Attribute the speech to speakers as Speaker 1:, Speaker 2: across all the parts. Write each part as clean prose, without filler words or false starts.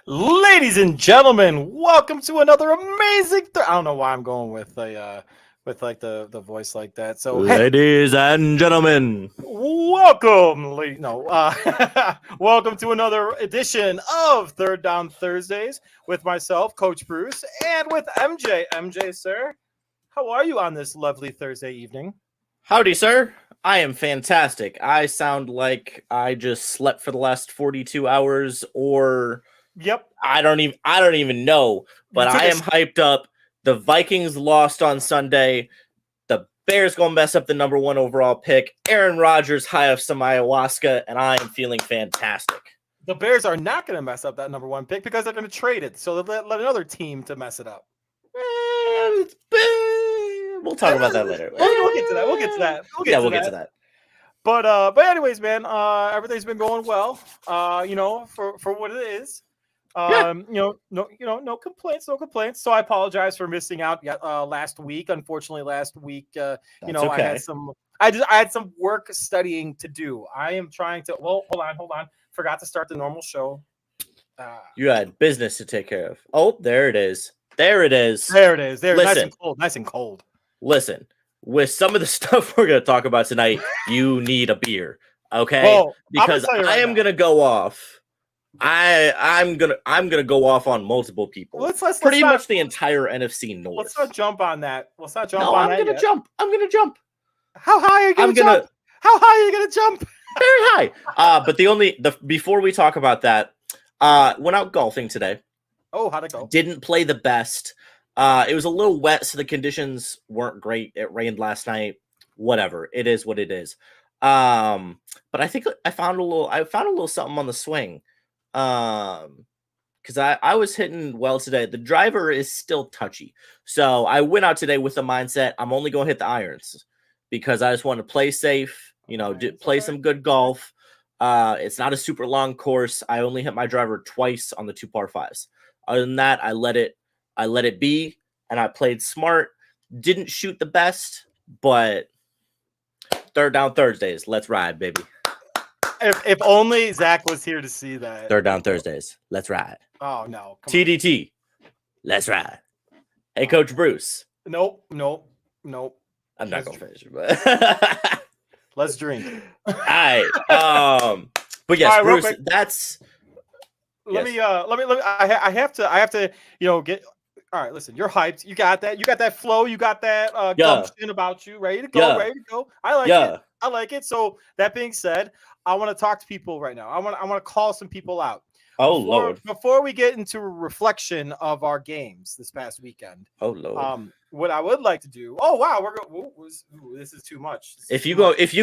Speaker 1: Ladies and gentlemen, welcome to another amazing. I don't know why I'm going with with like the voice like that. So hey,
Speaker 2: Ladies and gentlemen,
Speaker 1: welcome, welcome to another edition of Third Down Thursdays with myself, Coach Bruce, and with MJ. MJ, sir, how are you on this lovely Thursday evening?
Speaker 2: howdy, sir. I am fantastic. I sound like I just slept for the last 42 hours, or
Speaker 1: Yep,
Speaker 2: I don't even know.
Speaker 1: you
Speaker 2: But
Speaker 1: took
Speaker 2: I
Speaker 1: a.
Speaker 2: am hyped up. The Vikings lost on Sunday. The Bears gonna mess up the number one overall pick. Aaron Rodgers high off some ayahuasca, and I am feeling fantastic.
Speaker 1: The Bears are not going to mess up that number one pick because they're going to trade it. So let another team to mess it up.
Speaker 2: We'll talk about that later.
Speaker 1: We'll get to that. We'll get to that.
Speaker 2: We'll get to that.
Speaker 1: But anyways, man, everything's been going well. For what it is. No complaints, no complaints. So I apologize for missing out last week. Unfortunately, last week,
Speaker 2: That's
Speaker 1: I had some work studying to do. I am trying to. Well, hold on. Forgot to start the normal show.
Speaker 2: You had business to take care of. Oh, there it is. There it is.
Speaker 1: There it is. There,
Speaker 2: Listen.
Speaker 1: nice and cold.
Speaker 2: Listen, with some of the stuff we're going to talk about tonight, you need a beer, okay?
Speaker 1: Well,
Speaker 2: because
Speaker 1: I am
Speaker 2: going to go off. I'm gonna go off on multiple people.
Speaker 1: Let's
Speaker 2: pretty
Speaker 1: not,
Speaker 2: much the entire NFC North.
Speaker 1: Let's not jump on that. Let's not jump
Speaker 2: no,
Speaker 1: on
Speaker 2: I'm gonna jump. I'm gonna jump.
Speaker 1: How high are you gonna jump? How high are you gonna jump?
Speaker 2: Very high. But before we talk about that, went out golfing today.
Speaker 1: Oh, how'd it go?
Speaker 2: Didn't play the best. It was a little wet, so the conditions weren't great. It rained last night. Whatever. It is what it is. But I think I found a little something on the swing. Because I was hitting well today. The driver is still touchy. So I went out today with the mindset I'm only going to hit the irons because I just want to play safe, play some good golf. It's not a super long course. I only hit my driver twice on the 2 par 5s. Other than that, I let it be, and I played smart. Didn't shoot the best, but Third Down Thursdays. Let's ride, baby.
Speaker 1: If only Zach was here to see that.
Speaker 2: Third Down Thursdays. Let's ride.
Speaker 1: Oh no.
Speaker 2: TDT. Let's ride. Hey, Coach Bruce.
Speaker 1: Nope.
Speaker 2: I'm not gonna finish it, but
Speaker 1: let's drink.
Speaker 2: All right. But yes,
Speaker 1: right,
Speaker 2: Bruce. That's.
Speaker 1: Let me. I have to. Get. All right. Listen. You're hyped. You got that. You got that flow. You got that gumption about you. Ready to go.
Speaker 2: Yeah.
Speaker 1: Ready to go. I like it. I like it. So that being said, I want to talk to people right now. I want to call some people out.
Speaker 2: Lord.
Speaker 1: Before we get into a reflection of our games this past weekend.
Speaker 2: Oh Lord.
Speaker 1: What I would like to do. Oh wow, this is too much.
Speaker 2: If you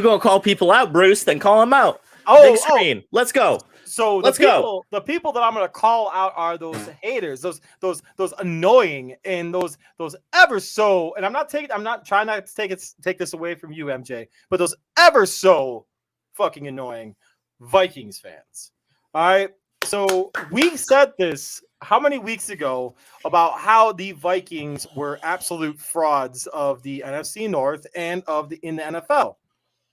Speaker 2: go call people out, Bruce, then call them out. Big screen. Let's go.
Speaker 1: So let's go. The people that I'm going to call out are those haters, those annoying, and those ever so. And I'm not trying not to take this away from you, MJ, but those ever so fucking annoying Vikings fans. All right. So we said this how many weeks ago about how the Vikings were absolute frauds of the NFC North and in the NFL.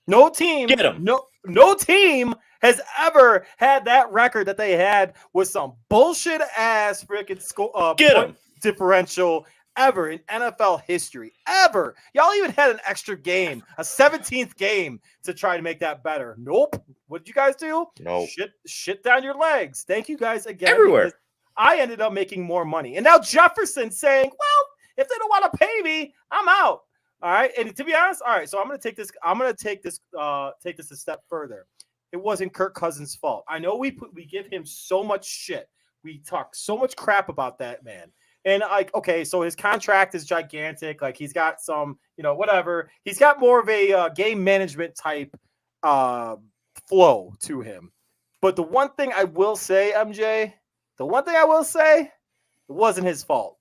Speaker 1: No team,
Speaker 2: get them.
Speaker 1: No team has ever had that record that they had with some bullshit ass freaking point differential ever in NFL history. Ever. Y'all even had an extra game, a 17th game to try to make that better. Nope. What did you guys do?
Speaker 2: Nope.
Speaker 1: Shit down your legs. Thank you guys again.
Speaker 2: Everywhere.
Speaker 1: I ended up making more money. And now Jefferson's saying, well, if they don't want to pay me, I'm out. All right. And to be honest, all right. So I'm going to take this a step further. It wasn't Kirk Cousins' fault. I know we give him so much shit. We talk so much crap about that man. And okay, so his contract is gigantic. Like he's got some, whatever. He's got more of a game management type flow to him. But the one thing I will say, MJ, it wasn't his fault.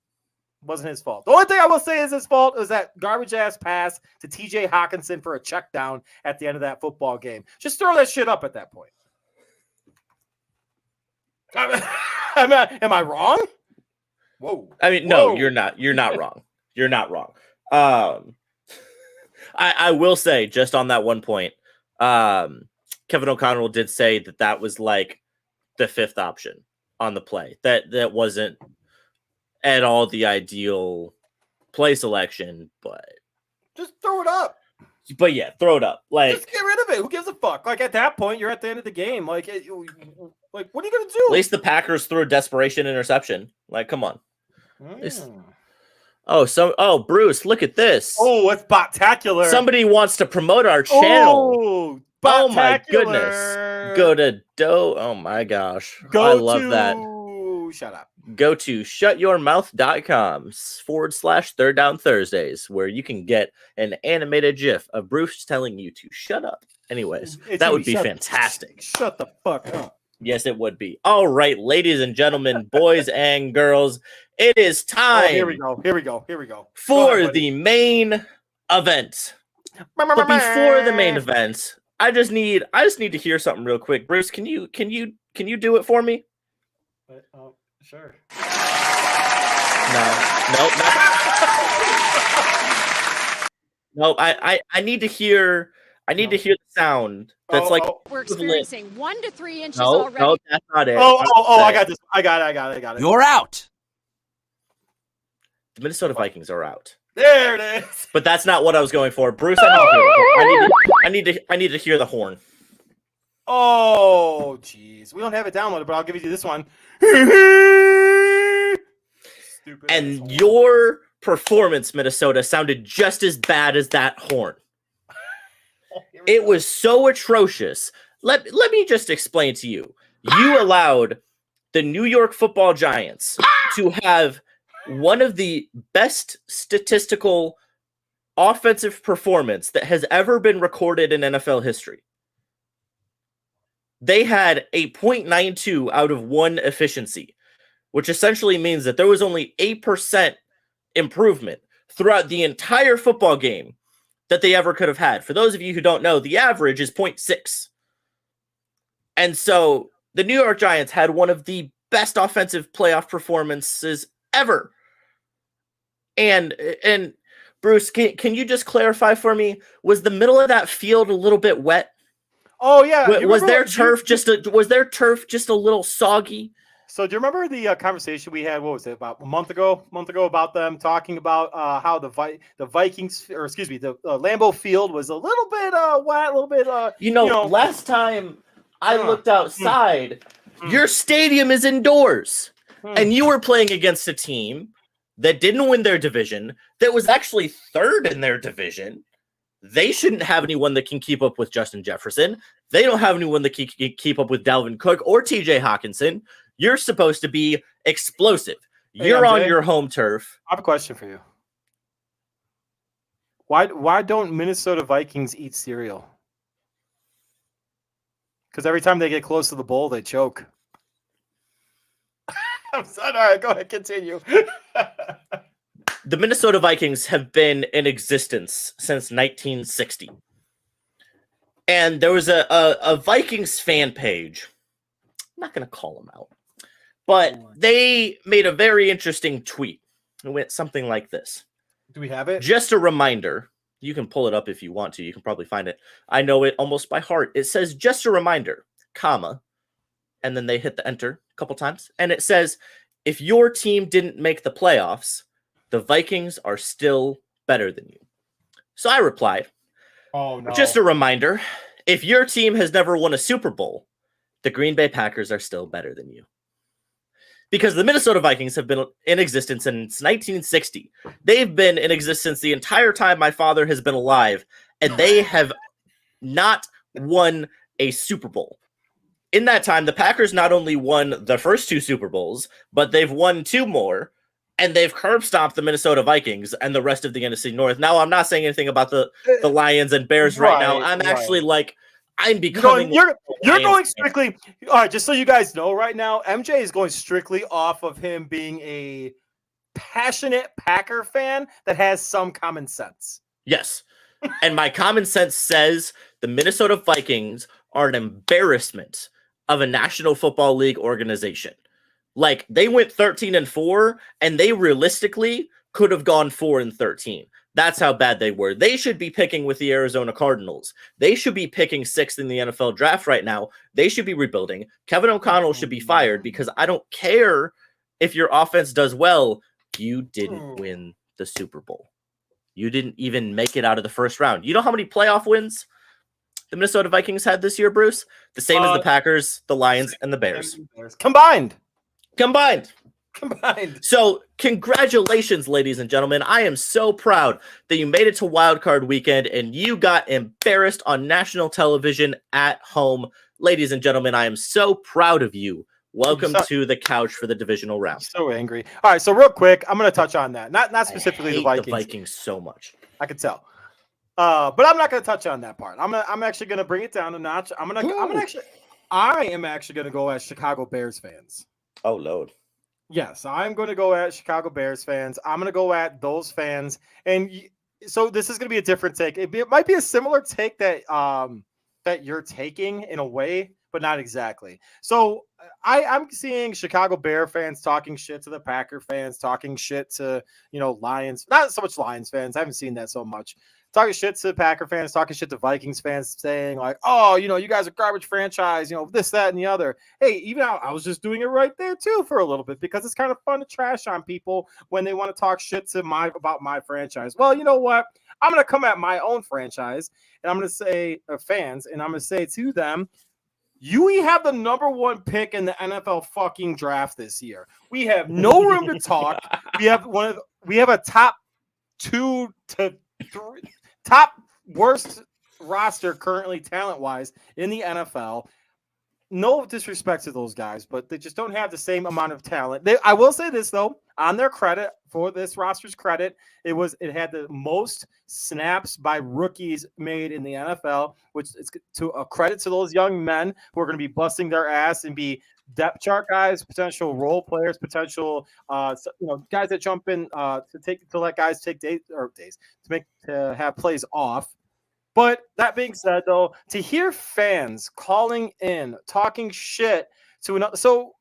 Speaker 1: The only thing I will say is his fault was that garbage ass pass to TJ Hawkinson for a check down at the end of that football game. Just throw that shit up at that point. Am I wrong? Whoa.
Speaker 2: I mean, no, you're not. You're not wrong. You're not wrong. I will say just on that one point, Kevin O'Connell did say that was like the fifth option. on the play. That wasn't at all the ideal play selection, but
Speaker 1: just throw it up.
Speaker 2: But yeah, throw it up. Like,
Speaker 1: just get rid of it. Who gives a fuck? Like at that point, you're at the end of the game. Like what are you gonna do?
Speaker 2: At least the Packers threw a desperation interception. Like, come on. Oh, Bruce, look at this.
Speaker 1: Oh, it's spectacular.
Speaker 2: Somebody wants to promote our channel. Oh my goodness. Go to Oh my gosh. I love that.
Speaker 1: Shut up.
Speaker 2: Go to shutyourmouth.com/Third Down Thursdays, where you can get an animated GIF of Bruce telling you to shut up. Anyways, that would be fantastic.
Speaker 1: Shut the fuck up.
Speaker 2: Yes, it would be. All right, ladies and gentlemen, boys and girls, it is time.
Speaker 1: Oh, here we go.
Speaker 2: For the main event. But before the main event, I just need to hear something real quick. Bruce, can you do it for me?
Speaker 1: Sure.
Speaker 2: No. No, I need to hear the sound that's
Speaker 3: we're experiencing 1 to 3 inches
Speaker 2: no,
Speaker 3: already.
Speaker 2: No, that's not it.
Speaker 1: I got this. I got it.
Speaker 4: You're out.
Speaker 2: The Minnesota Vikings are out.
Speaker 1: There it is.
Speaker 2: But that's not what I was going for. Bruce, I need to hear the horn.
Speaker 1: Oh, jeez. We don't have it downloaded, but I'll give you this one. Stupid.
Speaker 2: And your performance, Minnesota, sounded just as bad as that horn. It was so atrocious. Let me just explain to you. You allowed the New York Football Giants to have one of the best statistical offensive performance that has ever been recorded in NFL history. They had a .92 out of 1 efficiency, which essentially means that there was only 8% improvement throughout the entire football game that they ever could have had. For those of you who don't know, the average is 0.6. And so the New York Giants had one of the best offensive playoff performances ever. And Bruce, can you just clarify for me, was the middle of that field a little bit wet?
Speaker 1: Oh yeah.
Speaker 2: Was their turf just a little soggy?
Speaker 1: So do you remember the conversation we had? What was it, about a month ago? About them talking about how the Vikings, or excuse me, the Lambeau Field was a little bit wet, a little bit.
Speaker 2: Last time I looked outside, your stadium is indoors, and you were playing against a team that didn't win their division, that was actually third in their division. They shouldn't have anyone that can keep up with Justin Jefferson. They don't have anyone that can keep up with Dalvin Cook or TJ Hawkinson. You're supposed to be explosive. You're on your home turf.
Speaker 1: I have a question for you. Why don't Minnesota Vikings eat cereal? Because every time they get close to the bowl, they choke. I'm sorry. All right, go ahead, continue.
Speaker 2: The Minnesota Vikings have been in existence since 1960. And there was a Vikings fan page. I'm not going to call them out. But they made a very interesting tweet. It went something like this.
Speaker 1: Do we have it?
Speaker 2: Just a reminder. You can pull it up if you want to. You can probably find it. I know it almost by heart. It says, just a reminder, comma. And then they hit the enter a couple times. And it says, if your team didn't make the playoffs, the Vikings are still better than you. So I replied,
Speaker 1: oh, no.
Speaker 2: Just a reminder, if your team has never won a Super Bowl, the Green Bay Packers are still better than you. Because the Minnesota Vikings have been in existence since 1960. They've been in existence the entire time my father has been alive, and they have not won a Super Bowl. In that time, the Packers not only won the first 2 Super Bowls, but they've won 2 more, and they've curb stomped the Minnesota Vikings and the rest of the NFC North. Now, I'm not saying anything about the Lions and Bears right now. I'm actually I'm becoming.
Speaker 1: You're going strictly. All right, just so you guys know, right now, MJ is going strictly off of him being a passionate Packer fan that has some common sense.
Speaker 2: Yes, and my common sense says the Minnesota Vikings are an embarrassment of a National Football League organization. Like, they went 13-4, and they realistically could have gone 4-13. That's how bad they were. They should be picking with the Arizona Cardinals. They should be picking 6th in the NFL draft right now. They should be rebuilding. Kevin O'Connell should be fired because I don't care if your offense does well. You didn't win the Super Bowl. You didn't even make it out of the first round. You know how many playoff wins the Minnesota Vikings had this year, Bruce? The same as the Packers, the Lions, and the Bears.
Speaker 1: Combined.
Speaker 2: So congratulations, ladies and gentlemen. I am so proud that you made it to Wild Card Weekend and you got embarrassed on national television at home. Ladies and gentlemen, I am so proud of you. Welcome to the couch for the divisional round.
Speaker 1: So angry. All right, so real quick, I'm going to touch on that. Not specifically
Speaker 2: I hate
Speaker 1: the Vikings.
Speaker 2: The Vikings so much.
Speaker 1: I can tell. But I'm not going to touch on that part. I'm actually going to bring it down a notch. I am actually going to go as Chicago Bears fans.
Speaker 2: Oh, Lord.
Speaker 1: Yes, I'm going to go at Chicago Bears fans. I'm going to go at those fans. And so this is going to be a different take. It might be a similar take that that you're taking in a way, but not exactly. So I'm seeing Chicago Bear fans talking shit to the Packer fans, talking shit to, Lions. Not so much Lions fans. I haven't seen that so much. Talking shit to Packer fans, talking shit to Vikings fans, saying like, oh, you guys are garbage franchise, this, that, and the other. Hey, even I was just doing it right there too for a little bit because it's kind of fun to trash on people when they want to talk shit to about my franchise. Well, you know what? I'm going to come at my own franchise and I'm going to say fans, and I'm going to say to them, we have the number 1 pick in the NFL fucking draft this year. We have no room to talk. We have a top 2 to 3 top worst roster currently talent-wise in the NFL. No disrespect to those guys, but they just don't have the same amount of talent. I will say this though, on their credit, for this roster's credit, it had the most snaps by rookies made in the NFL, which is to a credit to those young men who are going to be busting their ass and be depth chart guys, potential role players, potential guys that jump in to let guys take days to have plays off. But that being said, though, to hear fans calling in, talking shit to another. So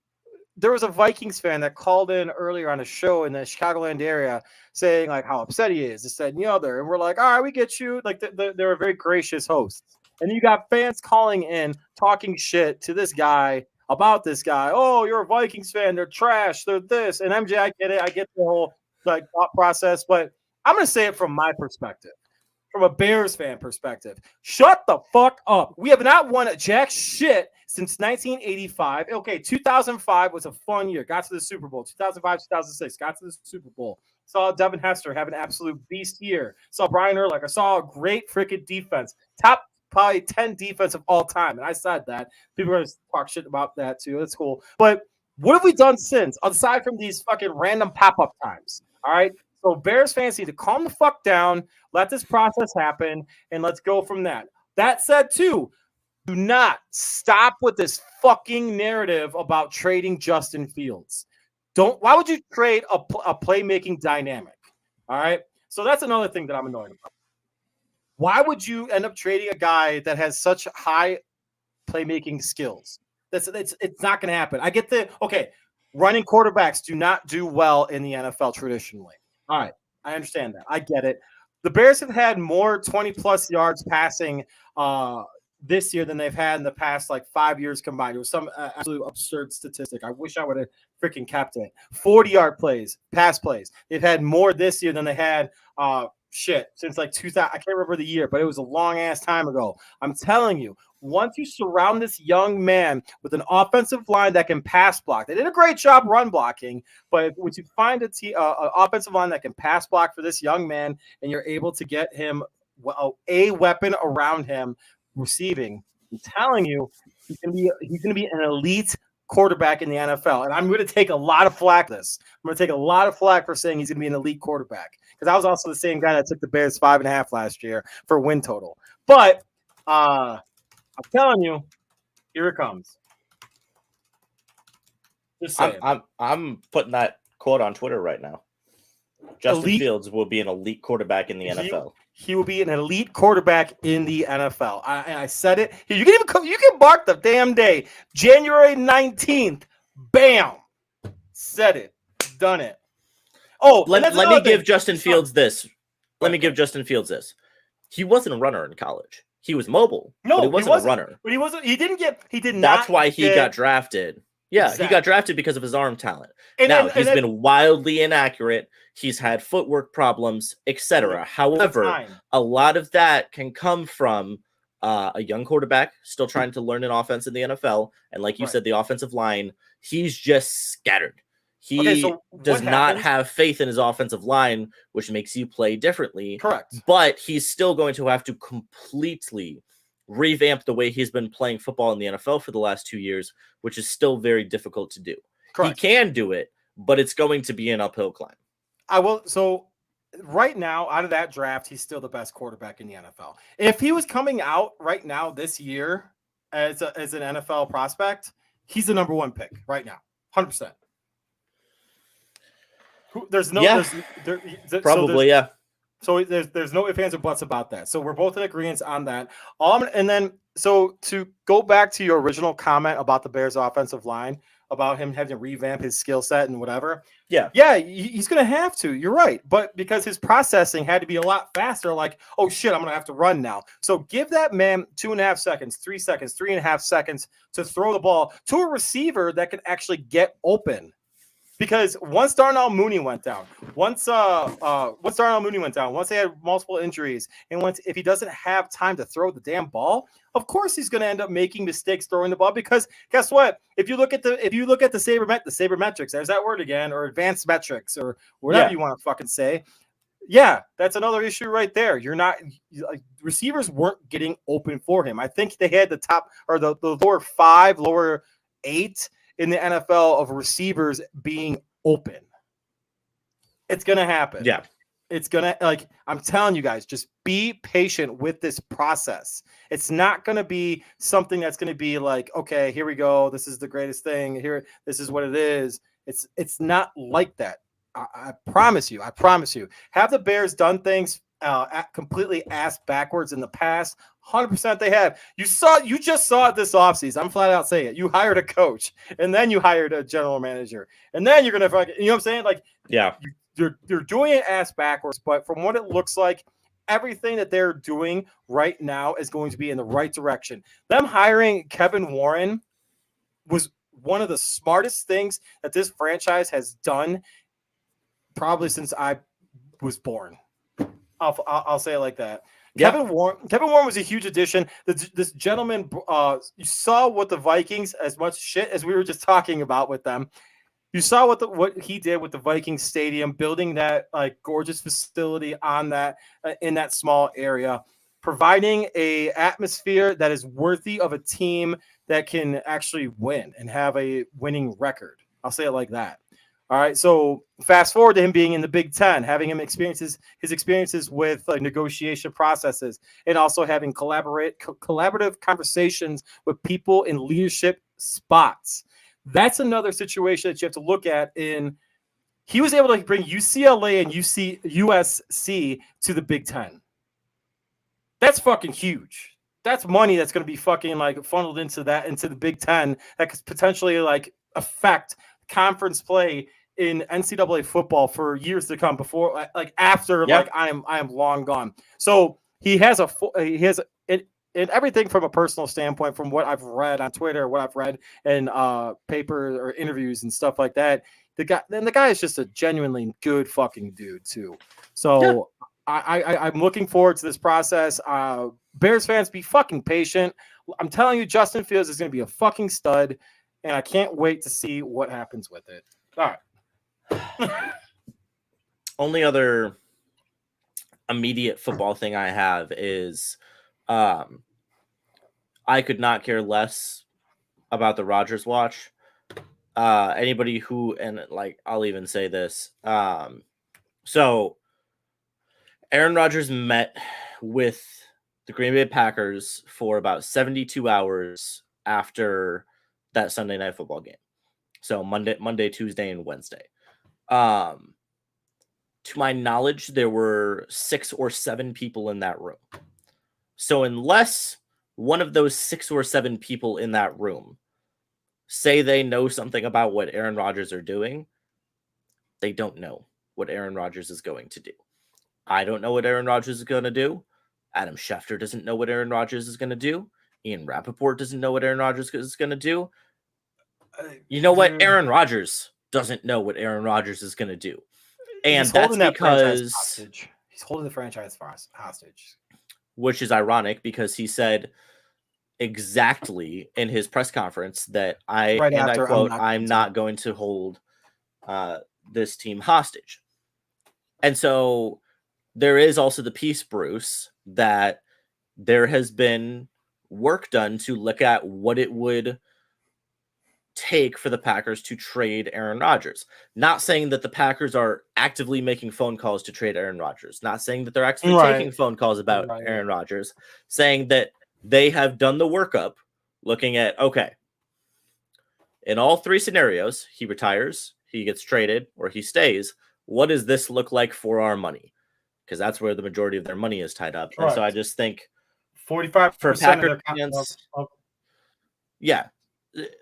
Speaker 1: there was a Vikings fan that called in earlier on a show in the Chicagoland area saying like how upset he is, this, that, and the other. And we're like, all right, we get you. Like they're a very gracious host. And you got fans calling in, talking shit to this guy about this guy. Oh, you're a Vikings fan. They're trash. They're this. And MJ, I get it. I get the whole thought process. But I'm going to say it from my perspective. From a Bears fan perspective, shut the fuck up. We have not won a jack shit since 1985. Okay, 2005 was a fun year. Got to the Super Bowl. 2005, 2006, got to the Super Bowl. Saw Devin Hester have an absolute beast year. Saw Brian Urlacher. Saw a great freaking defense. Top probably 10 defense of all time. And I said that. People are going to talk shit about that too. That's cool. But what have we done since, aside from these fucking random pop-up times? All right? So Bears fans need to calm the fuck down, let this process happen, and let's go from that. That said, too, do not stop with this fucking narrative about trading Justin Fields. Why would you trade a playmaking dynamic? All right? So that's another thing that I'm annoyed about. Why would you end up trading a guy that has such high playmaking skills? It's not going to happen. I get running quarterbacks do not do well in the NFL traditionally. All right, I understand that. I get it. The Bears have had more 20-plus yards passing this year than they've had in the past, 5 years combined. It was some absolute absurd statistic. I wish I would have freaking kept it. 40-yard plays, pass plays. They've had more this year than they had since 2000. I can't remember the year, but it was a long-ass time ago. I'm telling you, once you surround this young man with an offensive line that can pass block, they did a great job run blocking, but once you find an offensive line that can pass block for this young man and you're able to get him a weapon around him receiving, I'm telling you, he's going to be an elite quarterback in the NFL. And I'm going to take a lot of flack for this. I'm going to take a lot of flack for saying he's going to be an elite quarterback, because I was also the same guy that took the Bears 5.5 last year for win total. But I'm telling you, here it comes. Just saying.
Speaker 2: I'm putting that quote on Twitter right now. Justin Fields will be an elite quarterback in the NFL.
Speaker 1: He will be an elite quarterback in the NFL. I said it. You can mark the damn day, January 19th. Bam, said it, done it. Oh,
Speaker 2: let me give Justin Fields this. let me give Justin Fields this. He wasn't a runner in college. He was mobile,
Speaker 1: No,
Speaker 2: but he wasn't a runner.
Speaker 1: But he wasn't. He didn't get. He did not.
Speaker 2: That's why he got drafted. Yeah,
Speaker 1: Exactly.
Speaker 2: he got drafted because of his arm talent.
Speaker 1: And
Speaker 2: he's been wildly inaccurate. He's had footwork problems, etc. However, a lot of that can come from a young quarterback still trying to learn an offense in the NFL. And like you said, the offensive line, he's just scattered. He does not have faith in his offensive line, which makes you play differently.
Speaker 1: Correct.
Speaker 2: But he's still going to have to completely revamp the way he's been playing football in the NFL for the last 2 years, which is still very difficult to do. Correct. He can do it, but it's going to be an uphill climb.
Speaker 1: I will. So right now, out of that draft, he's still the best quarterback in the NFL. If he was coming out right now this year as an NFL prospect, he's the number 1 pick right now, 100%. There's no,
Speaker 2: probably, yeah.
Speaker 1: So there's no ifs, ands, or buts about that. So we're both in agreement on that. And then, so to go back to your original comment about the Bears offensive line, about him having to revamp his skill set and whatever. Yeah, he's going to have to. You're right. But because his processing had to be a lot faster, like, oh, shit, I'm going to have to run now. So give that man 2.5 seconds, 3 seconds, 3.5 seconds to throw the ball to a receiver that can actually get open. Because once Darnell Mooney went down, once they had multiple injuries, and if he doesn't have time to throw the damn ball, of course he's going to end up making mistakes throwing the ball. Because guess what? If you look at the sabermetrics, there's that word again, or advanced metrics, or whatever you want to fucking say. Yeah, that's another issue right there. You're not receivers weren't getting open for him. I think they had the top or the lower 5, lower 8 in the NFL of receivers being open. It's going to happen.
Speaker 2: Yeah.
Speaker 1: It's going to, I'm telling you guys, just be patient with this process. It's not going to be something that's going to be like, okay, here we go. This is the greatest thing here. This is what it is. It's not like that. I promise you. Have the Bears done things completely ass backwards in the past? 100% they have. You just saw it this offseason. I'm flat out saying it. You hired a coach, and then you hired a general manager, and then you're gonna fucking, you know what I'm saying? Like, yeah, you're doing it ass backwards. But from what it looks like, everything that they're doing right now is going to be in the right direction. Them hiring Kevin Warren was one of the smartest things that this franchise has done, probably since I was born. I'll say it like that. Yep. Kevin Warren was a huge addition. This gentleman, you saw what the Vikings, as much shit as we were just talking about with them, you saw what he did with the Vikings stadium, building that gorgeous facility on that in that small area, providing a atmosphere that is worthy of a team that can actually win and have a winning record. I'll say it like that. All right, so fast forward to him being in the Big Ten, having him his experiences with negotiation processes, and also having collaborative conversations with people in leadership spots. That's another situation that you have to look at. He was able to bring UCLA and USC to the Big Ten. That's fucking huge. That's money that's going to be fucking funneled into the Big Ten that could potentially affect conference play in NCAA football for years to come, before after I am long gone. So he has everything from a personal standpoint, from what I've read on Twitter, what I've read in papers or interviews and stuff like that. The guy is just a genuinely good fucking dude too. So I'm looking forward to this process. Bears fans, be fucking patient. I'm telling you, Justin Fields is going to be a fucking stud, and I can't wait to see what happens with it. All right.
Speaker 2: Only other immediate football thing I have is I could not care less about the Rodgers watch. Anybody who, and I'll even say this. So Aaron Rodgers met with the Green Bay Packers for about 72 hours after that Sunday Night Football game. So Monday, Tuesday, and Wednesday. To my knowledge, there were 6 or 7 people in that room. So unless one of those 6 or 7 people in that room say they know something about what Aaron Rodgers are doing, they don't know what Aaron Rodgers is going to do. I don't know what Aaron Rodgers is going to do. Adam Schefter doesn't know what Aaron Rodgers is going to do. Ian Rappaport doesn't know what Aaron Rodgers is going to do. You know what? Aaron Rodgers doesn't know what Aaron Rodgers is going to do. And that's because
Speaker 1: he's holding the franchise hostage.
Speaker 2: Which is ironic because he said exactly in his press conference that I quote, I'm not going to hold this team hostage. And so there is also the piece, Bruce, that there has been work done to look at what it would take for the Packers to trade Aaron Rodgers. Not saying that the Packers are actively making phone calls to trade Aaron Rodgers. Not saying that they're actually taking phone calls about Aaron Rodgers. Saying that they have done the workup looking at, okay, in all three scenarios, he retires, he gets traded, or he stays. What does this look like for our money? Because that's where the majority of their money is tied up. And so I just think
Speaker 1: 45%
Speaker 2: for Packers
Speaker 1: of their
Speaker 2: fans,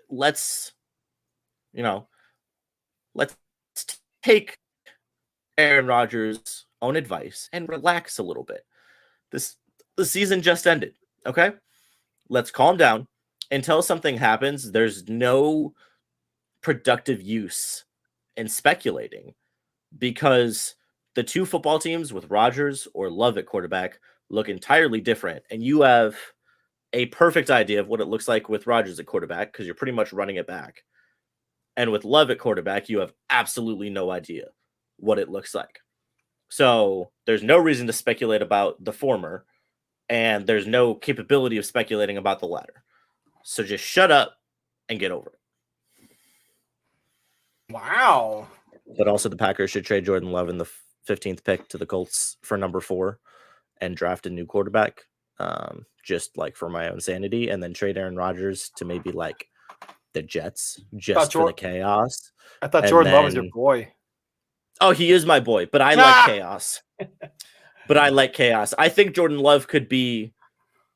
Speaker 2: let's take Aaron Rodgers' own advice and relax a little bit. The season just ended, okay? Let's calm down. Until something happens, there's no productive use in speculating because the two football teams with Rodgers or Love at quarterback look entirely different. And you have a perfect idea of what it looks like with Rodgers at quarterback because you're pretty much running it back. And with Love at quarterback, you have absolutely no idea what it looks like. So there's no reason to speculate about the former, and there's no capability of speculating about the latter. So just shut up and get over it.
Speaker 1: Wow.
Speaker 2: But also the Packers should trade Jordan Love in the 15th pick to the Colts for number 4 and draft a new quarterback, just like for my own sanity, and then trade Aaron Rodgers to maybe like the Jets just for the chaos.
Speaker 1: I thought Jordan Love was your boy.
Speaker 2: Oh, he is my boy, but I like chaos. I think Jordan Love could be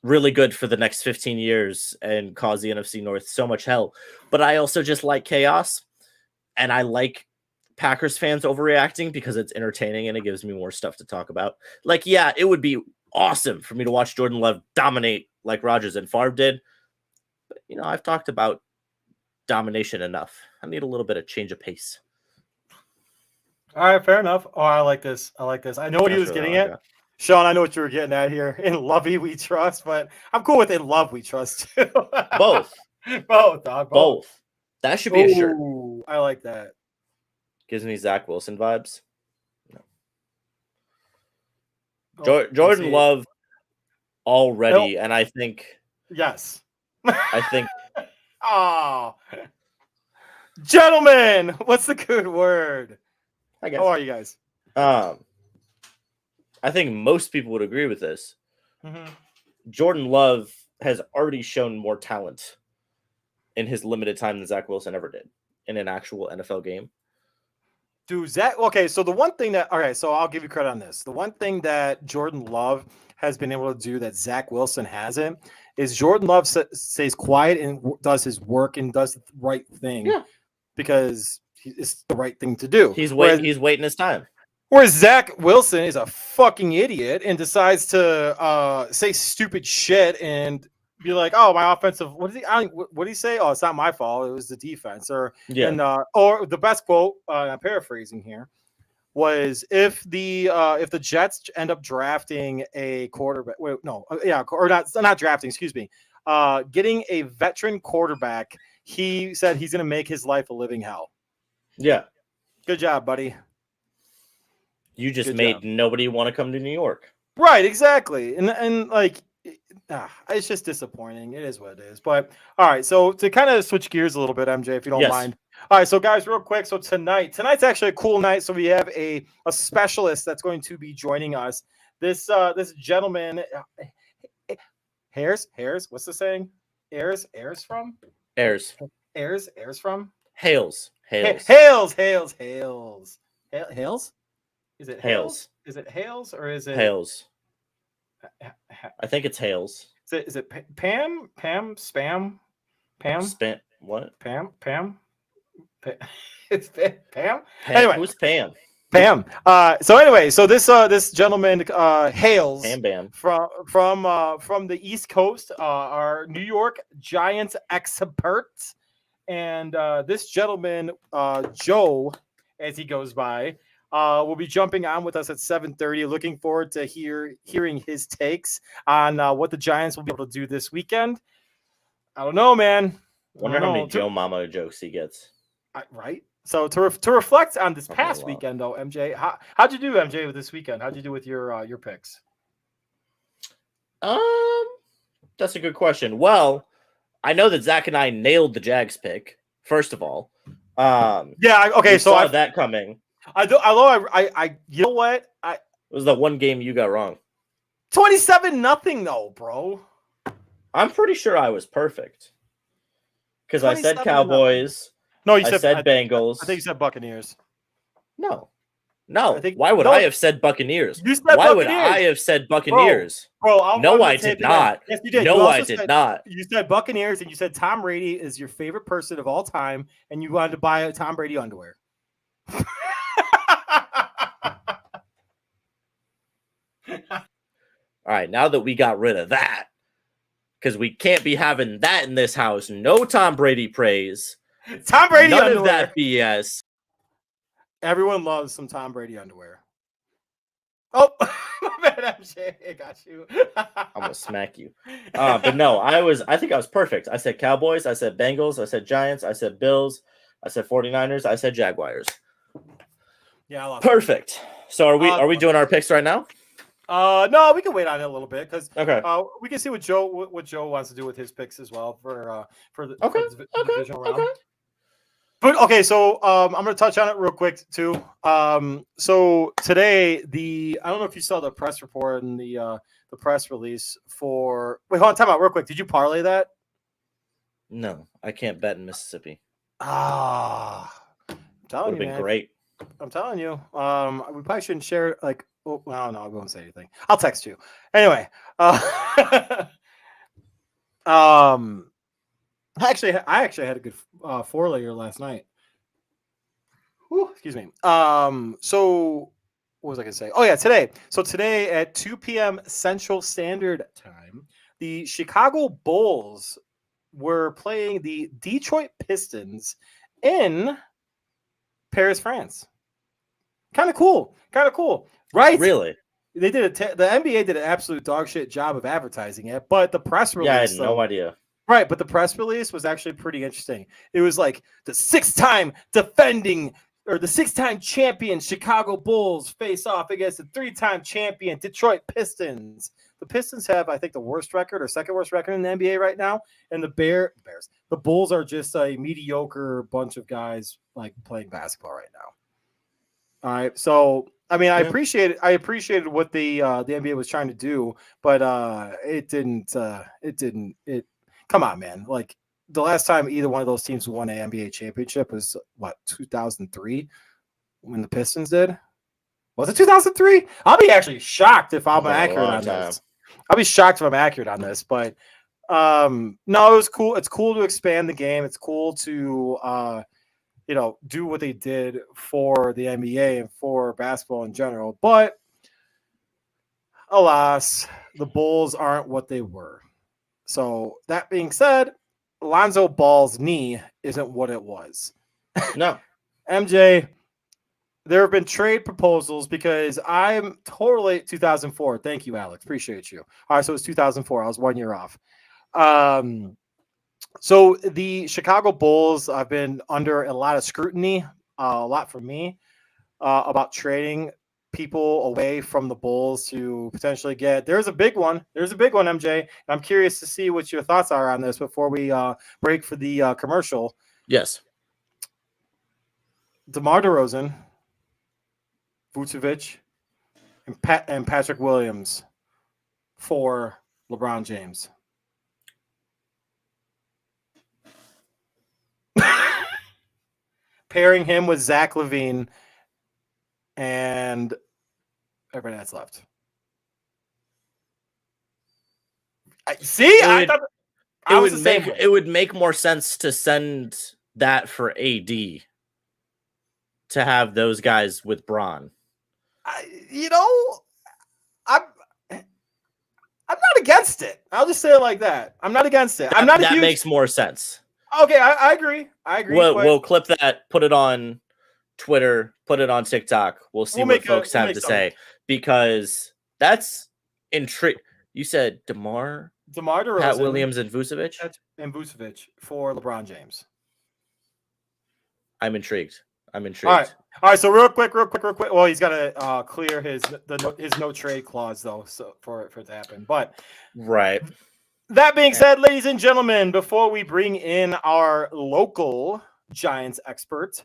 Speaker 2: really good for the next 15 years and cause the NFC North so much hell. But I also just like chaos, and I like Packers fans overreacting because it's entertaining and it gives me more stuff to talk about. Like, yeah, it would be awesome for me to watch Jordan Love dominate like Rodgers and Favre did. But, I've talked about domination enough. I need a little bit of change of pace.
Speaker 1: All right, fair enough. Oh, I like this. I know what he was getting at. Sean, I know what you were getting at here. In Lovey we trust, but I'm cool with in love we trust too.
Speaker 2: Both.
Speaker 1: Both, dog.
Speaker 2: Both. That should be a shirt.
Speaker 1: I like that.
Speaker 2: Gives me Zach Wilson vibes. No. Jordan Love already, and I think...
Speaker 1: Yes.
Speaker 2: I think...
Speaker 1: Oh. Gentlemen, what's the good word? How are you guys?
Speaker 2: I think most people would agree with this.
Speaker 1: Mm-hmm.
Speaker 2: Jordan Love has already shown more talent in his limited time than Zach Wilson ever did in an actual NFL game.
Speaker 1: Dude, so the one thing so I'll give you credit on this. The one thing that Jordan Love has been able to do that Zach Wilson hasn't is Jordan Love stays quiet and does his work and does the right thing because it's the right thing to do.
Speaker 2: He's waiting his time.
Speaker 1: Whereas Zach Wilson is a fucking idiot and decides to say stupid shit and be like, "Oh, my offensive." What did he say? "Oh, it's not my fault. It was the defense." Or the best quote, I'm paraphrasing here, was if the Jets end up drafting a quarterback, or not drafting. Excuse me, getting a veteran quarterback. He said he's going to make his life a living hell.
Speaker 2: Yeah,
Speaker 1: good job, buddy.
Speaker 2: You just made nobody want to come to New York.
Speaker 1: Right, exactly. And like, it's just disappointing. It is what it is. But all right, so to kind of switch gears a little bit, MJ, if you don't mind. All right, so guys, real quick. So tonight's actually a cool night. So we have a specialist that's going to be joining us. This gentleman, Hairs. What's the saying? Airs from?
Speaker 2: Airs
Speaker 1: from?
Speaker 2: Hails.
Speaker 1: Hales? Is it Hales? Is it Hales or is it
Speaker 2: Hales? I think it's Hales.
Speaker 1: Is it Pam? Spam? Pam?
Speaker 2: What?
Speaker 1: Pam? It's Pam?
Speaker 2: Anyway, who's Pam?
Speaker 1: Bam. So anyway, so this gentleman hails
Speaker 2: Bam bam.
Speaker 1: from the East Coast, our New York Giants expert, and this gentleman, Joe, as he goes by, will be jumping on with us at 7:30. Looking forward to hearing his takes on what the Giants will be able to do this weekend. I don't know, man.
Speaker 2: Wonder how many Joe Mama jokes he gets.
Speaker 1: Right. So to reflect on this
Speaker 2: Okay,
Speaker 1: past
Speaker 2: wow.
Speaker 1: weekend, though, MJ, how'd you do, MJ, with this weekend? How'd you do with your picks?
Speaker 2: That's a good question. Well, I know that Zach and I nailed the Jags pick. First of all,
Speaker 1: Yeah. Okay. So
Speaker 2: saw that coming.
Speaker 1: I you know what?
Speaker 2: It was the one game you got wrong.
Speaker 1: 27-0 though, bro.
Speaker 2: I'm pretty sure I was perfect because I said
Speaker 1: 27-0.
Speaker 2: Cowboys.
Speaker 1: No, you
Speaker 2: I
Speaker 1: said
Speaker 2: said Bengals.
Speaker 1: I think you said Buccaneers.
Speaker 2: No.
Speaker 1: I think-
Speaker 2: Why would
Speaker 1: no,
Speaker 2: I have said Buccaneers?
Speaker 1: You said
Speaker 2: Why would
Speaker 1: Buccaneers.
Speaker 2: I have said Buccaneers?
Speaker 1: Bro,
Speaker 2: No, I did not.
Speaker 1: Yes, you did.
Speaker 2: No,
Speaker 1: You
Speaker 2: I
Speaker 1: also
Speaker 2: did
Speaker 1: said-
Speaker 2: not.
Speaker 1: You said Buccaneers, and you said Tom Brady is your favorite person of all time, and you wanted to buy a Tom Brady underwear.
Speaker 2: All right, now that we got rid of that, because we can't be having that in this house. No Tom Brady praise.
Speaker 1: Tom Brady
Speaker 2: None
Speaker 1: underwear.
Speaker 2: of that BS.
Speaker 1: Everyone loves some Tom Brady underwear. Oh, my bad, MJ. I got you.
Speaker 2: I'm gonna smack you. But no, I think I was perfect. I said Cowboys, I said Bengals, I said Giants, I said Bills, I said 49ers, I said Jaguars.
Speaker 1: Yeah, I lost.
Speaker 2: Perfect. So are we doing our picks right now?
Speaker 1: No, we can wait on it a little bit because
Speaker 2: Okay.
Speaker 1: we can see what Joe wants to do with his picks as well for the
Speaker 2: Okay.
Speaker 1: for the divisional round.
Speaker 2: Okay.
Speaker 1: But okay, so I'm gonna touch on it real quick too. So today I don't know if you saw the press report and the press release for. Wait, hold on, time out real quick. Did you parlay that?
Speaker 2: No, I can't bet in Mississippi.
Speaker 1: I'm telling
Speaker 2: Would have
Speaker 1: you,
Speaker 2: been
Speaker 1: man.
Speaker 2: great.
Speaker 1: I'm telling you. We probably shouldn't share like. Oh, well, no, I won't say anything. I'll text you anyway. I actually had a good 4-layer last night. Whew, excuse me. So what was I gonna say? Oh yeah, today. So today at 2 p.m. Central Standard Time, the Chicago Bulls were playing the Detroit Pistons in Paris, France. Kind of cool, right?
Speaker 2: Really?
Speaker 1: They did the NBA did an absolute dog shit job of advertising it, but the press release.
Speaker 2: Yeah, I had no idea.
Speaker 1: Right, but the press release was actually pretty interesting. It was like the 6-time defending or the 6-time champion Chicago Bulls face off against the 3-time champion Detroit Pistons. The Pistons have, I think, the worst record or second worst record in the NBA right now, and the Bulls are just a mediocre bunch of guys like playing basketball right now. All right, so I mean, I appreciated what the NBA was trying to do, but it didn't. Come on, man! Like the last time either one of those teams won an NBA championship was what 2003 when the Pistons did. Was it 2003? I'll be actually shocked if I'm accurate on this. I'll be shocked if I'm accurate on this, but no, it was cool. It's cool to expand the game. It's cool to do what they did for the NBA and for basketball in general. But alas, the Bulls aren't what they were. So that being said, Lonzo Ball's knee isn't what it was.
Speaker 2: No.
Speaker 1: MJ, there have been trade proposals because I'm totally 2004. Thank you, Alex. Appreciate you. All right, so it's 2004. I was 1 year off. So the Chicago Bulls have been under a lot of scrutiny, a lot from me, about trading people away from the Bulls to potentially get. There's a big one, MJ. I'm curious to see what your thoughts are on this before we break for the commercial.
Speaker 2: Yes.
Speaker 1: DeMar DeRozan, Vucevic, and Patrick Williams for LeBron James. Pairing him with Zach LaVine and everybody that's left.
Speaker 2: It would make more sense to send that for AD to have those guys with Braun.
Speaker 1: I'm not against it. I'll just say it like that. I'm not against it. I'm not a
Speaker 2: that
Speaker 1: huge...
Speaker 2: makes more sense.
Speaker 1: Okay, I agree.
Speaker 2: We'll clip that, put it on Twitter, put it on TikTok. We'll see what folks have to say, because that's intriguing. You said DeMar DeRozan, Pat Williams, and Vucevic?
Speaker 1: And Vucevic for LeBron James.
Speaker 2: I'm intrigued.
Speaker 1: All right. So real quick. Well, he's got to clear his no trade clause though, so for it to happen. But
Speaker 2: right.
Speaker 1: That being said, ladies and gentlemen, before we bring in our local Giants expert,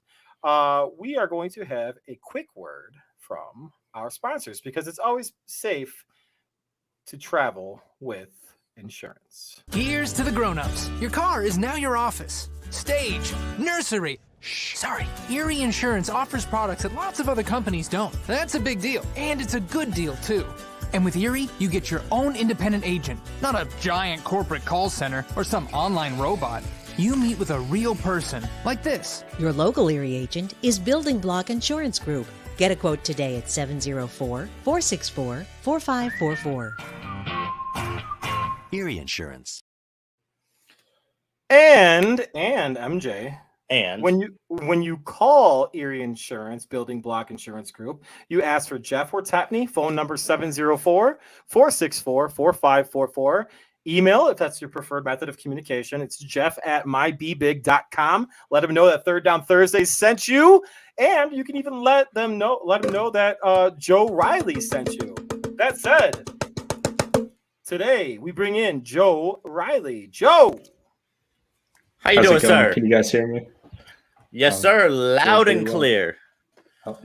Speaker 1: we are going to have a quick word from our sponsors, because it's always safe to travel with insurance.
Speaker 4: Here's to the grown-ups. Your car is now your office, stage, nursery. Sorry, Erie Insurance offers products that lots of other companies don't. That's a big deal, and it's a good deal, too. And with Erie, you get your own independent agent, not a giant corporate call center or some online robot. You meet with a real person, like this.
Speaker 5: Your local Erie agent is Building Block Insurance Group. Get a quote today at 704-464-4544.
Speaker 6: Erie Insurance.
Speaker 1: And MJ.
Speaker 2: And
Speaker 1: when you call Erie Insurance, Building Block Insurance Group, you ask for Jeff or Tapney, phone number 704-464-4544. Email, if that's your preferred method of communication, it's jeff@mybbig.com. Let them know that Third Down Thursday sent you, and you can even let them know that Joe Riley sent you. That said, today we bring in Joe Riley. Joe,
Speaker 2: how you doing, sir?
Speaker 7: Can you guys hear me?
Speaker 2: Yes, sir. Loud and clear. Oh.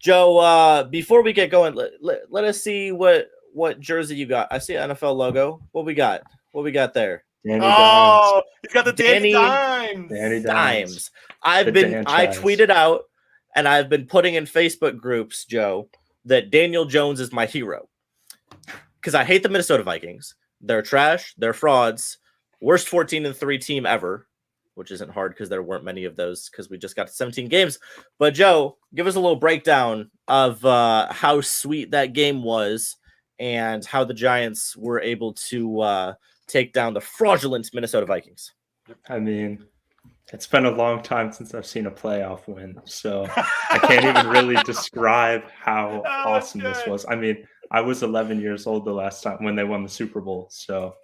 Speaker 2: Joe, before we get going, let us see what jersey you got. I see an NFL logo. What we got? What we got there?
Speaker 1: He's got the Danny
Speaker 2: Dimes. I tweeted out, and I've been putting in Facebook groups, Joe, that Daniel Jones is my hero, because I hate the Minnesota Vikings. They're trash. They're frauds. Worst 14-3 team ever, which isn't hard because there weren't many of those because we just got to 17 games. But Joe, give us a little breakdown of how sweet that game was and how the Giants were able to take down the fraudulent Minnesota Vikings.
Speaker 7: I mean, it's been a long time since I've seen a playoff win, so I can't even really describe how awesome this was. I mean, I was 11 years old the last time when they won the Super Bowl, so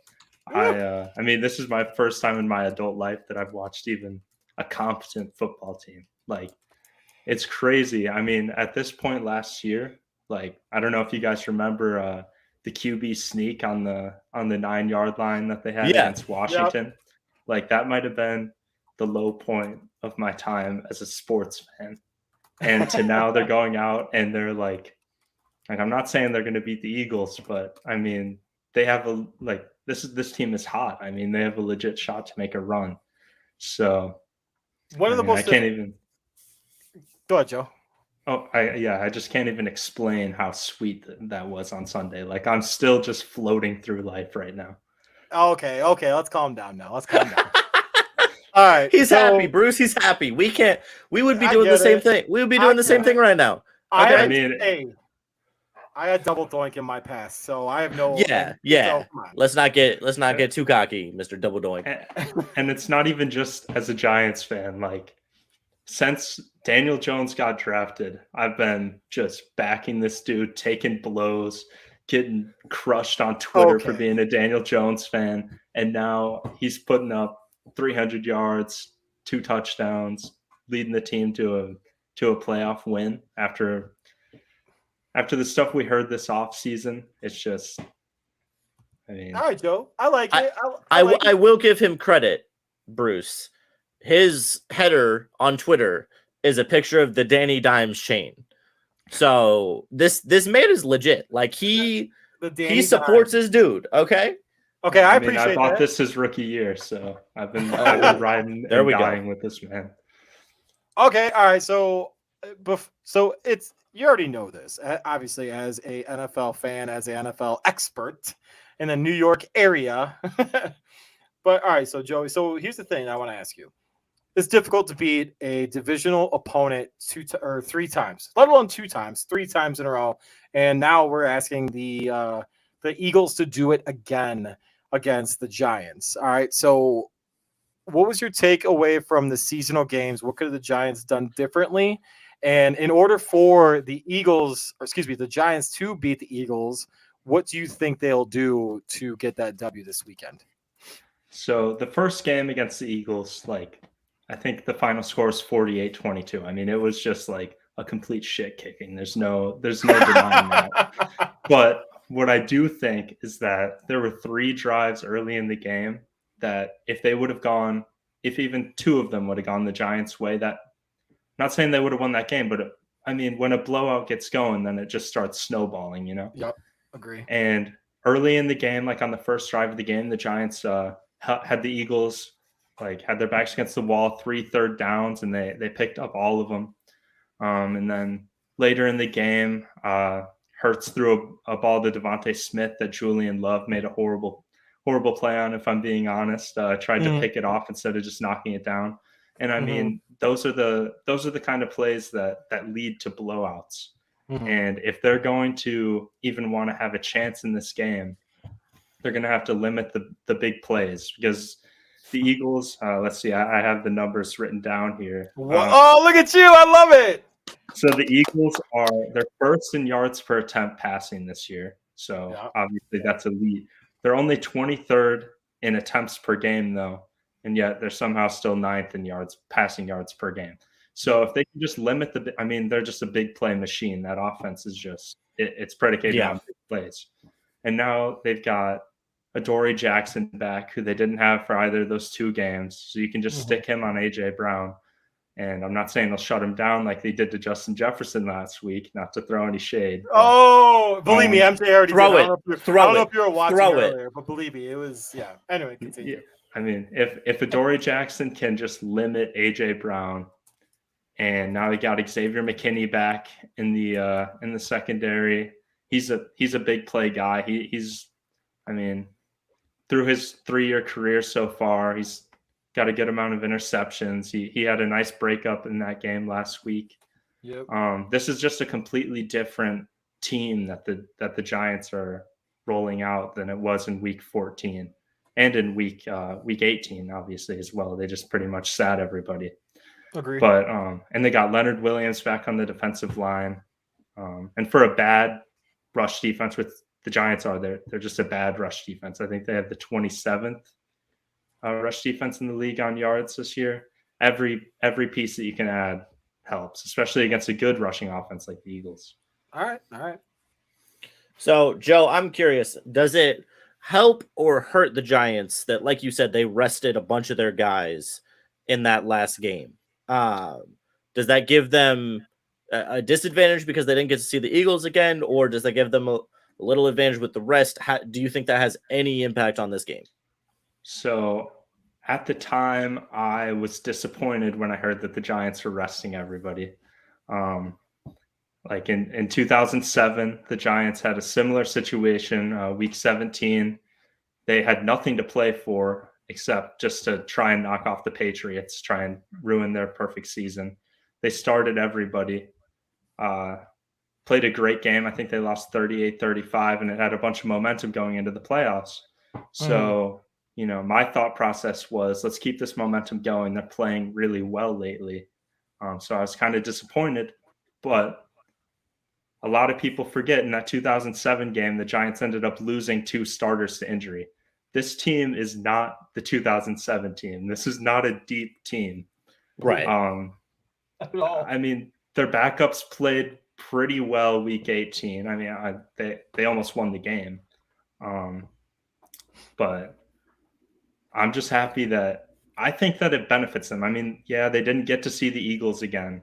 Speaker 7: I mean, this is my first time in my adult life that I've watched even a competent football team. Like, it's crazy. I mean, at this point last year, like, I don't know if you guys remember the QB sneak on the 9-yard line that they had against Washington. Yep. Like, that might have been the low point of my time as a sports fan. And to now they're going out and they're like I'm not saying they're going to beat the Eagles, but I mean, they have this team is hot. I mean, they have a legit shot to make a run. So I can't even.
Speaker 1: Go ahead, Joe.
Speaker 7: Oh, I just can't even explain how sweet that was on Sunday. Like, I'm still just floating through life right now.
Speaker 1: Okay. Let's calm down now. All right.
Speaker 2: He's happy, Bruce. He's happy. We would be doing the same thing. We would be doing the same thing right now.
Speaker 1: Okay. I had double doink in my past, so I have no.
Speaker 2: Yeah. So, let's not get too cocky, Mr. Double Doink.
Speaker 7: And it's not even just as a Giants fan. Like, since Daniel Jones got drafted, I've been just backing this dude, taking blows, getting crushed on Twitter for being a Daniel Jones fan, and now he's putting up 300 yards, 2 touchdowns, leading the team to a playoff win after the stuff we heard this offseason. It's just, I mean,
Speaker 1: all right, Joe. I like it.
Speaker 2: I will give him credit, Bruce. His header on Twitter is a picture of the Danny Dimes chain. So this man is legit. Like, he supports his dude. Okay.
Speaker 1: I appreciate that.
Speaker 7: I bought this his rookie year, so I've been riding and dying with this man.
Speaker 1: Okay. All right. So it's, you already know this, obviously, as a NFL fan, as an NFL expert in the New York area. But all right, so Joey, so here's the thing I want to ask you. it's difficult to beat a divisional opponent 3 times, let alone 2 times, 3 times in a row. And now we're asking the Eagles to do it again against the Giants. All right. So what was your takeaway from the seasonal games? What could have the Giants done differently? And in order for the Giants to beat the Eagles, what do you think they'll do to get that W this weekend?
Speaker 7: So the first game against the Eagles, like, I think the final score is 48-22. I mean, it was just like a complete shit kicking. There's no denying that. But what I do think is that there were 3 drives early in the game that if they would have gone, if even 2 of them would have gone the Giants' way, that, not saying they would have won that game, but I mean, when a blowout gets going, then it just starts snowballing, you know?
Speaker 1: Yep, agree.
Speaker 7: And early in the game, like on the first drive of the game, the Giants had the Eagles like had their backs against the wall, 3 third downs, and they picked up all of them. And then later in the game, Hurts threw a ball to Devontae Smith that Julian Love made a horrible play on, if I'm being honest. Tried to pick it off instead of just knocking it down. And I mean, those are the kind of plays that lead to blowouts. And if they're going to even want to have a chance in this game, they're going to have to limit the big plays, because the Eagles, let's see, I have the numbers written down here.
Speaker 1: Oh, look at you. I love it.
Speaker 7: So the Eagles they're first in yards per attempt passing this year. So obviously that's elite. They're only 23rd in attempts per game, though. And yet they're somehow still 9th in passing yards per game. So if they can just limit they're just a big play machine. That offense is just, it's predicated on big plays. And now they've got Adoree Jackson back, who they didn't have for either of those 2 games. So you can just stick him on A.J. Brown. And I'm not saying they'll shut him down like they did to Justin Jefferson last week, not to throw any shade.
Speaker 1: Oh, believe me, MJ already
Speaker 2: throw
Speaker 1: did.
Speaker 2: it.
Speaker 1: I don't know if you were watching earlier, but believe me, it was, yeah. Anyway, continue.
Speaker 7: Yeah. I mean, if Adoree Jackson can just limit A.J. Brown, and now they got Xavier McKinney back in the secondary. He's a big play guy. He's through his 3-year career so far, he's got a good amount of interceptions. He had a nice breakup in that game last week.
Speaker 1: Yep.
Speaker 7: This is just a completely different team that the Giants are rolling out than it was in week 14 and in week 18, obviously, as well. They just pretty much sat everybody.
Speaker 1: Agree.
Speaker 7: But and they got Leonard Williams back on the defensive line. And for a bad rush defense, with the Giants they're just a bad rush defense. I think they have the 27th rush defense in the league on yards this year. Every piece that you can add helps, especially against a good rushing offense like the Eagles.
Speaker 1: All right.
Speaker 2: So, Joe, I'm curious, does it help or hurt the Giants that, like you said, they rested a bunch of their guys in that last game? Does that give them a disadvantage because they didn't get to see the Eagles again, or does that give them a little advantage with the rest? Do you think that has any impact on this game?
Speaker 7: So at the time, I was disappointed when I heard that the Giants were resting everybody. Like in 2007, the Giants had a similar situation. Week 17, they had nothing to play for except just to try and knock off the Patriots, try and ruin their perfect season. They started everybody, played a great game. I think they lost 38-35, and it had a bunch of momentum going into the playoffs. So, my thought process was, let's keep this momentum going. They're playing really well lately. So I was kind of disappointed, but a lot of people forget in that 2007 game, the Giants ended up losing 2 starters to injury. This team is not the 2007 team. This is not a deep team.
Speaker 2: Right.
Speaker 1: At all.
Speaker 7: I mean, their backups played pretty well week 18. I mean, they almost won the game. But I'm just happy that I think that it benefits them. I mean, yeah, they didn't get to see the Eagles again,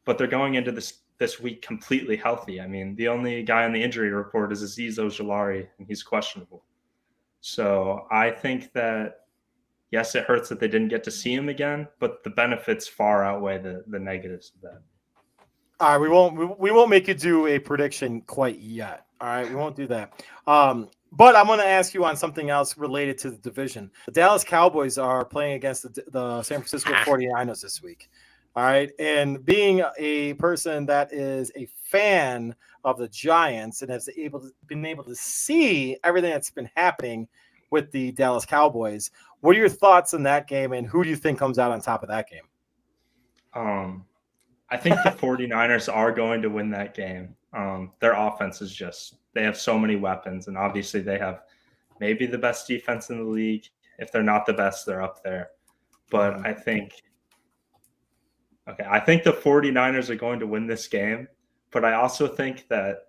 Speaker 7: but they're going into this week completely healthy. I mean, the only guy on the injury report is Azeez Ojulari, and he's questionable. So I think that, yes, it hurts that they didn't get to see him again, but the benefits far outweigh the negatives of that.
Speaker 1: All right, we won't make you do a prediction quite yet. All right, we won't do that. But I'm going to ask you on something else related to the division. The Dallas Cowboys are playing against the San Francisco 49ers this week. All right. And being a person that is a fan of the Giants and has been able to see everything that's been happening with the Dallas Cowboys, what are your thoughts on that game, and who do you think comes out on top of that game?
Speaker 7: I think the 49ers are going to win that game. Their offense is they have so many weapons, and obviously they have maybe the best defense in the league. If they're not the best, they're up there. But I think the 49ers are going to win this game, but I also think that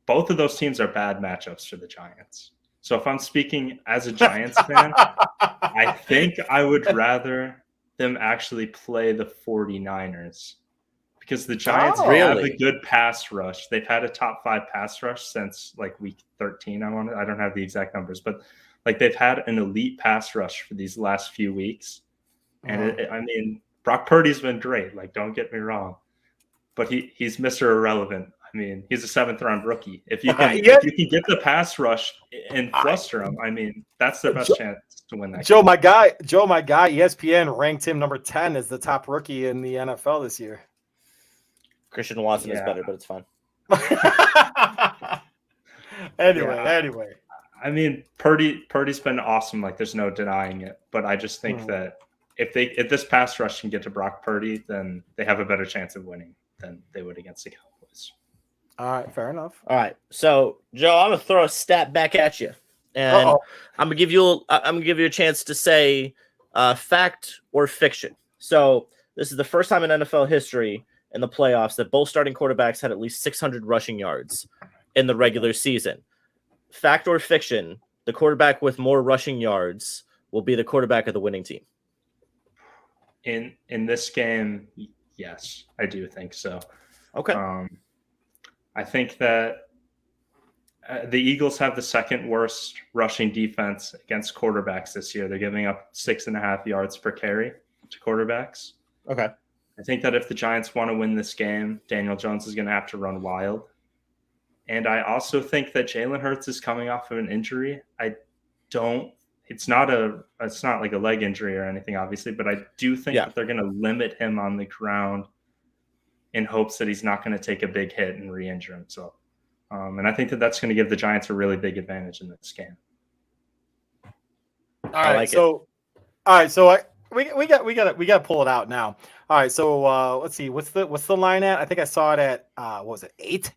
Speaker 7: both of those teams are bad matchups for the Giants. So if I'm speaking as a Giants fan, I think I would rather them actually play the 49ers because the Giants have a good pass rush. They've had a top 5 pass rush since like week 13. I don't have the exact numbers, but like they've had an elite pass rush for these last few weeks. And I mean, Brock Purdy's been great. Like, don't get me wrong, but he's Mr. Irrelevant. I mean, he's a 7th-round rookie. If you can, if you can get the pass rush and fluster him, I mean, that's their best chance to win that
Speaker 1: game.
Speaker 7: Joe,
Speaker 1: my guy, ESPN ranked him number 10 as the top rookie in the NFL this year.
Speaker 2: Christian Watson is better, but it's fine.
Speaker 1: Anyway.
Speaker 7: I mean, Purdy's been awesome. Like, there's no denying it. But I just think that if this pass rush can get to Brock Purdy, then they have a better chance of winning than they would against the Cowboys.
Speaker 1: All right, fair enough.
Speaker 2: All right, so Joe, I'm gonna throw a stat back at you, and I'm gonna give you a chance to say fact or fiction. So this is the first time in NFL history in the playoffs that both starting quarterbacks had at least 600 rushing yards in the regular season. Fact or fiction? The quarterback with more rushing yards will be the quarterback of the winning team.
Speaker 7: In this game, yes, I do think so.
Speaker 2: Okay.
Speaker 7: I think that the Eagles have the second worst rushing defense against quarterbacks this year. They're giving up 6.5 yards per carry to quarterbacks.
Speaker 2: Okay.
Speaker 7: I think that if the Giants want to win this game, Daniel Jones is going to have to run wild. And I also think that Jalen Hurts is coming off of an injury. It's not like a leg injury or anything, obviously, but I do think that they're going to limit him on the ground in hopes that he's not going to take a big hit and re-injure himself. And I think that that's going to give the Giants a really big advantage in this game.
Speaker 1: All right, so we got to pull it out now. All right, so let's see, what's the line at? I think I saw it at what was it, 8?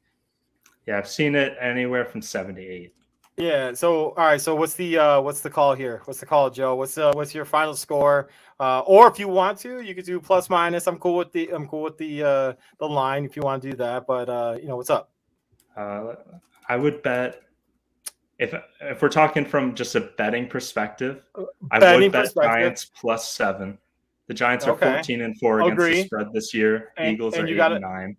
Speaker 7: Yeah, I've seen it anywhere from 7 to 8.
Speaker 1: Yeah. So all right. So what's the call here? What's the call, Joe? What's your final score? Or if you want to, you could do plus minus. I'm cool with the line if you want to do that. But what's up?
Speaker 7: I would bet if we're talking from just a betting perspective, I would bet Giants plus 7. The Giants are 14-4 against the spread this year. Eagles are 8-9.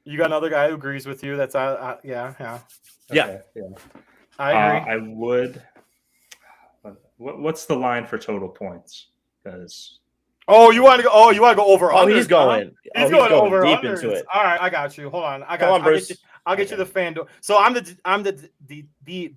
Speaker 1: You got another guy who agrees with you. That's yeah.
Speaker 7: Okay, yeah.
Speaker 1: I agree.
Speaker 7: I would. What's the line for total points? Because
Speaker 1: you want to go over?
Speaker 2: Oh, he's going.
Speaker 1: He's going over
Speaker 2: deep
Speaker 1: unders.
Speaker 2: into it.
Speaker 1: All right, I got you. Hold on, I'll get you the fan. So I'm the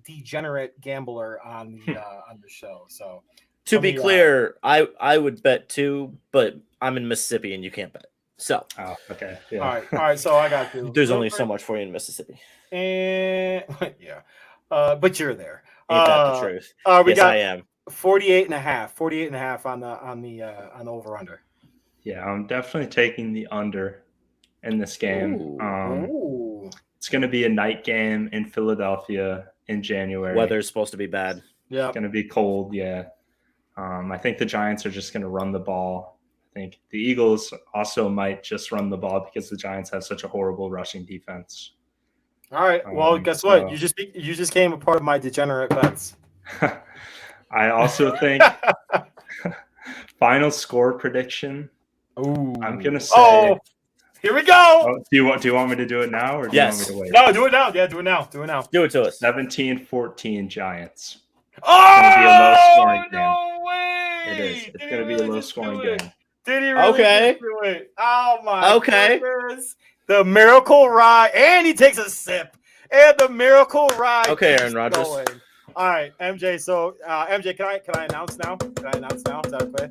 Speaker 1: degenerate gambler on the show. So
Speaker 2: to be clear, I would bet 2, but I'm in Mississippi and you can't bet. So
Speaker 7: okay. Yeah.
Speaker 1: All right. So I got you.
Speaker 2: There's only so much for you in Mississippi.
Speaker 1: And yeah. But you're there.
Speaker 2: Ain't that the truth? I am.
Speaker 1: 48.5 on the over under.
Speaker 7: Yeah, I'm definitely taking the under in this game. It's going to be a night game in Philadelphia in January.
Speaker 2: Weather's supposed to be bad.
Speaker 1: Yeah,
Speaker 7: it's going to be cold. Yeah, I think the Giants are just going to run the ball. I think the Eagles also might just run the ball because the Giants have such a horrible rushing defense.
Speaker 1: All right. Well, guess what? You just came a part of my degenerate bets.
Speaker 7: I also think final score prediction.
Speaker 1: Ooh.
Speaker 7: I'm gonna say.
Speaker 1: Here we go.
Speaker 7: Do you want me to do it now, or do you want me to wait?
Speaker 1: No, do it now. Yeah, do it now.
Speaker 2: Do it to us.
Speaker 7: 17-14 Giants.
Speaker 1: Oh, no way!
Speaker 7: It is. It's gonna be a low scoring game.
Speaker 1: Did he really do it? Oh my goodness. The miracle ride, and he takes a sip. And the miracle ride.
Speaker 2: Okay, Aaron Rodgers.
Speaker 1: All right, MJ. So, MJ, can I announce now? Can I announce now? Is that okay?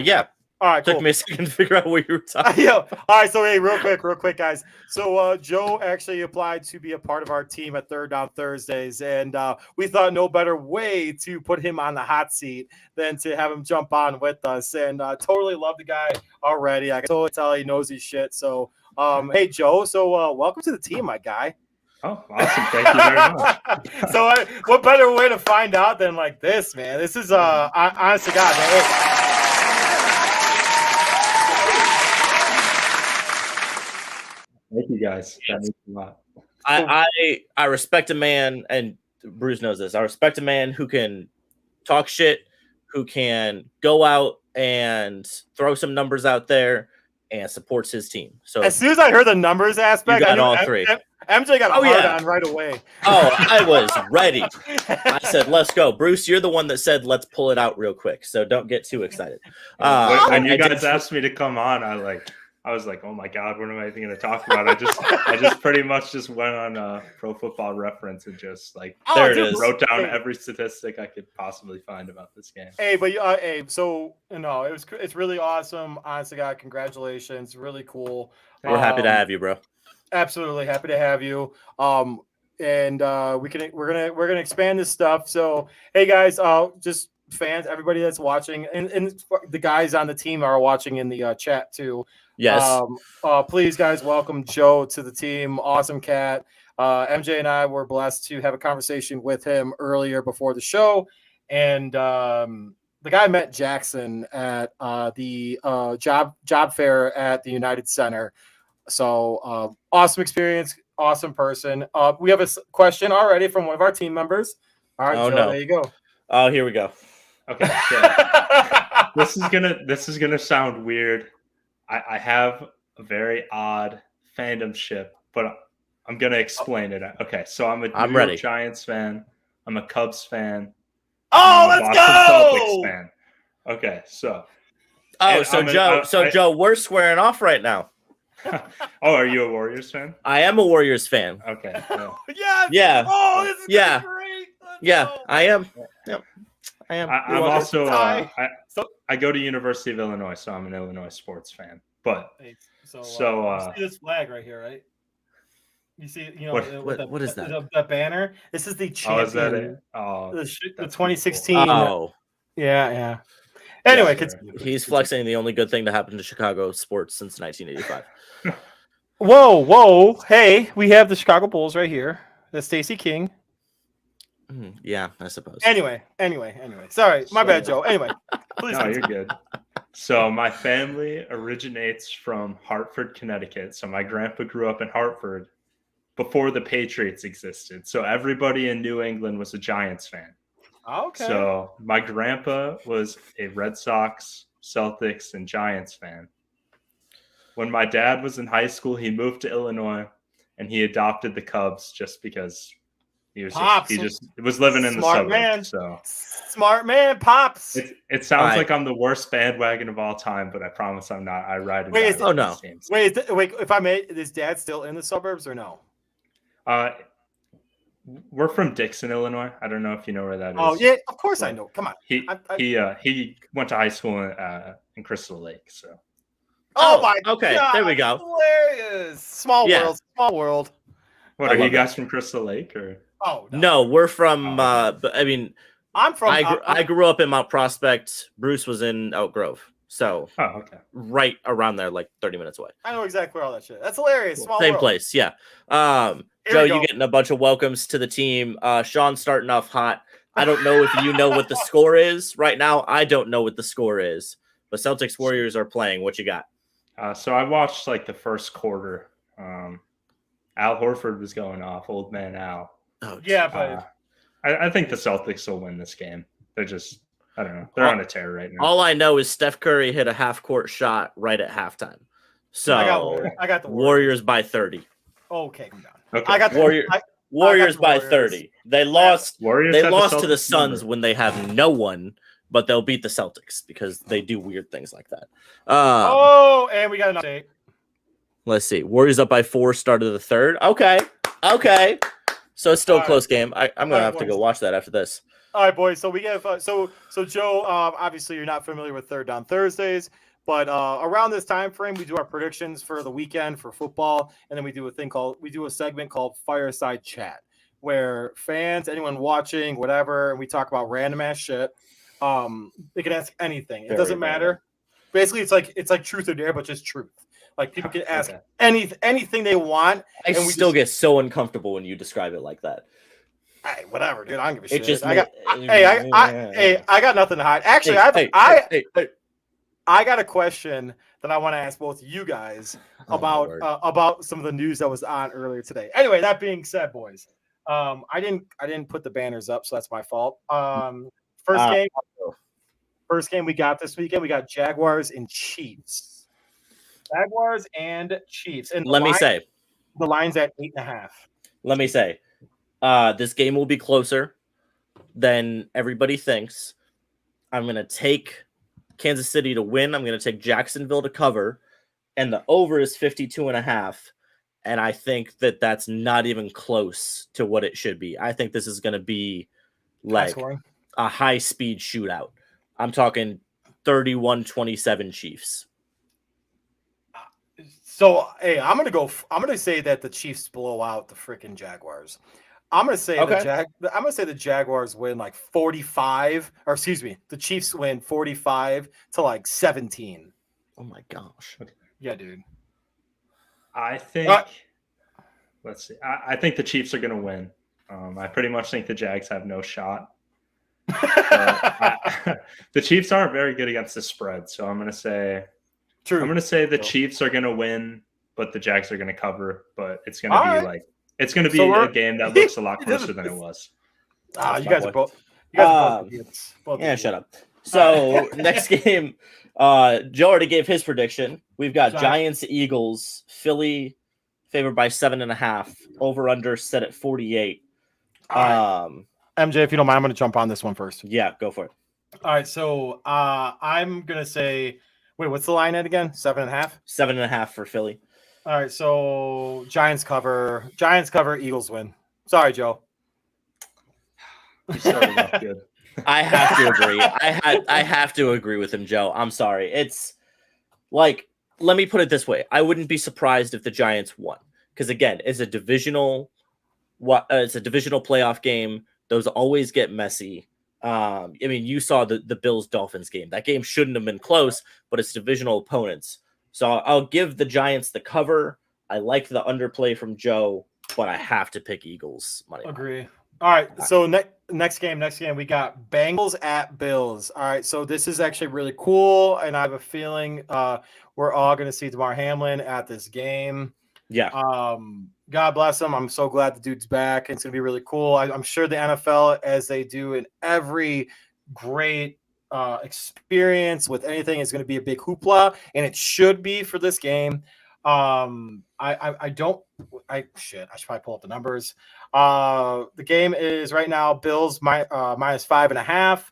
Speaker 2: Yeah.
Speaker 1: All right, cool.
Speaker 2: Took me a second to figure out what you were talking
Speaker 1: Yo, all right, so hey, real quick, guys. So Joe actually applied to be a part of our team at Third Down Thursdays, and we thought no better way to put him on the hot seat than to have him jump on with us. And totally love the guy already. I can totally tell he knows his shit. So, hey, Joe. So welcome to the team, my guy.
Speaker 7: Oh, awesome! Thank you very much.
Speaker 1: So, what better way to find out than like this, man? This is honest to God, man. Hey.
Speaker 7: Thank you guys. That means a lot.
Speaker 2: I respect a man, and Bruce knows this. I respect a man who can talk shit, who can go out and throw some numbers out there and supports his team. So
Speaker 1: as soon as I heard the numbers aspect,
Speaker 2: you got
Speaker 1: I knew
Speaker 2: all three.
Speaker 1: MJ got a hard on right away.
Speaker 2: Oh, I was ready. I said, let's go. Bruce, you're the one that said, let's pull it out real quick. So don't get too excited.
Speaker 7: When you guys asked me to come on, I was like, oh my God, what am I even going to talk about? I just pretty much just went on Pro Football Reference and just wrote down every statistic I could possibly find about this game.
Speaker 1: Hey, but so it's really awesome. Honestly, God, congratulations, really cool.
Speaker 2: We're happy to have you, bro.
Speaker 1: Absolutely happy to have you. And we're gonna expand this stuff. So hey guys, just fans, everybody that's watching, and the guys on the team are watching in the chat too.
Speaker 2: Yes.
Speaker 1: Please, guys, welcome Joe to the team. Awesome cat. MJ and I were blessed to have a conversation with him earlier before the show, and the guy met Jackson at the job fair at the United Center. So awesome experience, awesome person. We have a question already from one of our team members. All right, Joe, there you go.
Speaker 2: Oh, here we go.
Speaker 7: Okay, so this is gonna sound weird. I have a very odd fandomship, but I'm gonna explain it. Okay, so I'm a New York Giants fan. I'm a Cubs fan.
Speaker 1: Oh, let's go!
Speaker 7: Celtics fan. Okay, so.
Speaker 2: Joe, we're squaring off right now.
Speaker 7: Oh, are you a Warriors fan?
Speaker 2: I am a Warriors fan.
Speaker 7: Okay.
Speaker 1: Yes.
Speaker 2: Yeah.
Speaker 1: Oh, this is great.
Speaker 2: Yeah, I am. Yep. I am.
Speaker 7: I'm also I go to University of Illinois, so I'm an Illinois sports fan. But
Speaker 1: you see this flag right here, right? You see,
Speaker 2: what is that?
Speaker 1: The banner. This is the champion.
Speaker 7: Oh, is that it? Oh,
Speaker 1: the 2016.
Speaker 2: Cool. Oh,
Speaker 1: yeah. Anyway,
Speaker 2: he's flexing the only good thing to happen to Chicago sports since 1985.
Speaker 1: Whoa! Hey, we have the Chicago Bulls right here. That's Stacey King.
Speaker 2: Yeah, I suppose.
Speaker 1: Anyway. Sorry, my bad, Joe. Anyway, please.
Speaker 7: No, you're good. So my family originates from Hartford, Connecticut. So my grandpa grew up in Hartford before the Patriots existed. So everybody in New England was a Giants fan.
Speaker 1: Okay.
Speaker 7: So my grandpa was a Red Sox, Celtics, and Giants fan. When my dad was in high school, he moved to Illinois and he adopted the Cubs just because he was living in the suburbs.
Speaker 1: Man.
Speaker 7: So
Speaker 1: smart man, Pops.
Speaker 7: It sounds like I'm the worst bandwagon of all time, but I promise I'm not. I ride it.
Speaker 1: Wait, if I may, is Dad still in the suburbs or no?
Speaker 7: We're from Dixon, Illinois. I don't know if you know where that is.
Speaker 1: Oh yeah, of course I know. Come on.
Speaker 7: He went to high school in Crystal Lake. So.
Speaker 1: Oh my
Speaker 2: okay,
Speaker 1: God,
Speaker 2: there we go.
Speaker 1: Hilarious. Small world.
Speaker 7: What, are you guys from Crystal Lake or?
Speaker 1: Oh
Speaker 2: no, we're from. I'm from. I grew up in Mount Prospect. Bruce was in Elk Grove, so right around there, like 30 minutes away.
Speaker 1: I know exactly where all that shit. That's hilarious.
Speaker 2: Cool.
Speaker 1: Small
Speaker 2: Same
Speaker 1: world.
Speaker 2: place, yeah. Joe, you getting a bunch of welcomes to the team. Sean's starting off hot. I don't know if you know what the score is right now. I don't know what the score is, but Celtics Warriors are playing. What you got?
Speaker 7: So I watched like the first quarter. Al Horford was going off, old man Al.
Speaker 1: Oh, yeah, but
Speaker 7: I think the Celtics will win this game. They're just, I don't know. They're on a tear right now.
Speaker 2: All I know is Steph Curry hit a half-court shot right at halftime. So
Speaker 1: I got the
Speaker 2: Warriors by 30.
Speaker 1: Okay, come down.
Speaker 7: Okay.
Speaker 1: I got
Speaker 2: Warriors by 30. They lost.
Speaker 7: Warriors
Speaker 2: lost to the Suns when they have no one, but they'll beat the Celtics because they do weird things like that.
Speaker 1: And we got an update.
Speaker 2: Let's see. Warriors up by 4, start of the third. Okay. So it's still a
Speaker 1: All
Speaker 2: close game. I'm gonna
Speaker 1: right,
Speaker 2: have to go
Speaker 1: boys.
Speaker 2: watch that after this.
Speaker 1: All right, boys. So we have so Joe. Obviously, you're not familiar with Third Down Thursdays, but around this time frame, we do our predictions for the weekend for football, and then we do a segment called Fireside Chat, where fans, anyone watching, whatever, and we talk about random ass shit. They can ask anything. It doesn't matter. Basically, it's like truth or dare, but just truth. Like people can ask anything they want.
Speaker 2: I still get so uncomfortable when you describe it like that.
Speaker 1: Hey, whatever, dude. I don't give a shit.
Speaker 2: Hey,
Speaker 1: I got nothing to hide. Actually, I got a question that I want to ask both of you guys about some of the news that was on earlier today. Anyway, that being said, boys, I didn't put the banners up, so that's my fault. First game we got this weekend, we got Jaguars and Chiefs. Jaguars and Chiefs. And
Speaker 2: let me say,
Speaker 1: the line's at 8.5.
Speaker 2: Let me say, this game will be closer than everybody thinks. I'm going to take Kansas City to win. I'm going to take Jacksonville to cover. And the over is 52.5. And I think that that's not even close to what it should be. I think this is going to be like a high-speed shootout. I'm talking 31-27 Chiefs.
Speaker 1: So, hey, I'm gonna say that the Chiefs blow out the freaking Jaguars. I'm gonna say the Jaguars win like 45, or excuse me, the Chiefs win 45 to like 17.
Speaker 2: Oh my gosh.
Speaker 1: Yeah, dude.
Speaker 7: I think let's see. I think the Chiefs are gonna win. I pretty much think the Jags have no shot. The Chiefs aren't very good against the spread, so I'm gonna say the Chiefs are gonna win, but the Jags are gonna cover. But it's gonna be a game that looks a lot closer than it was.
Speaker 1: You guys are both.
Speaker 2: Yeah, shut up. So next game, Joe already gave his prediction. We've got Giants, Eagles, Philly favored by 7.5. Over under set at 48.
Speaker 1: MJ, if you don't mind, I'm going to jump on this one first.
Speaker 2: Yeah, go for it.
Speaker 1: All right, so I'm going to say, wait, what's the line at again? 7.5?
Speaker 2: 7.5 for Philly.
Speaker 1: All right, so Giants cover, Eagles win. Sorry, Joe.
Speaker 7: You started off good.
Speaker 2: I have to agree. I have to agree with him, Joe. I'm sorry. It's like, let me put it this way. I wouldn't be surprised if the Giants won. Because again, it's a divisional playoff game. Those always get messy. I mean, you saw the Bills-Dolphins game. That game shouldn't have been close, but it's divisional opponents. So I'll give the Giants the cover. I like the underplay from Joe, but I have to pick Eagles money.
Speaker 1: Agree. All right, so next game, we got Bengals at Bills. All right, so this is actually really cool, and I have a feeling we're all going to see Damar Hamlin at this game.
Speaker 2: Yeah.
Speaker 1: God bless him. I'm so glad the dude's back. It's going to be really cool. I'm sure the NFL, as they do in every great experience with anything, is going to be a big hoopla, and it should be for this game. I should probably pull up the numbers. The game is right now Bills minus 5.5.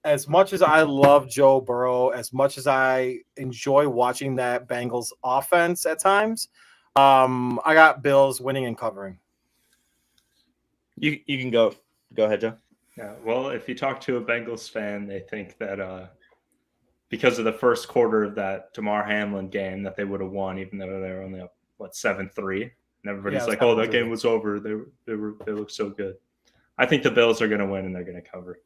Speaker 1: As much as I love Joe Burrow, as much as I enjoy watching that Bengals offense at times, I got Bills winning and covering.
Speaker 2: You can go ahead, Joe.
Speaker 7: Yeah, well, if you talk to a Bengals fan, they think that because of the first quarter of that Damar Hamlin game that they would have won, even though they were only up 7-3. And everybody's like, "Oh, that game was over. They look so good." I think the Bills are going to win and they're going to cover.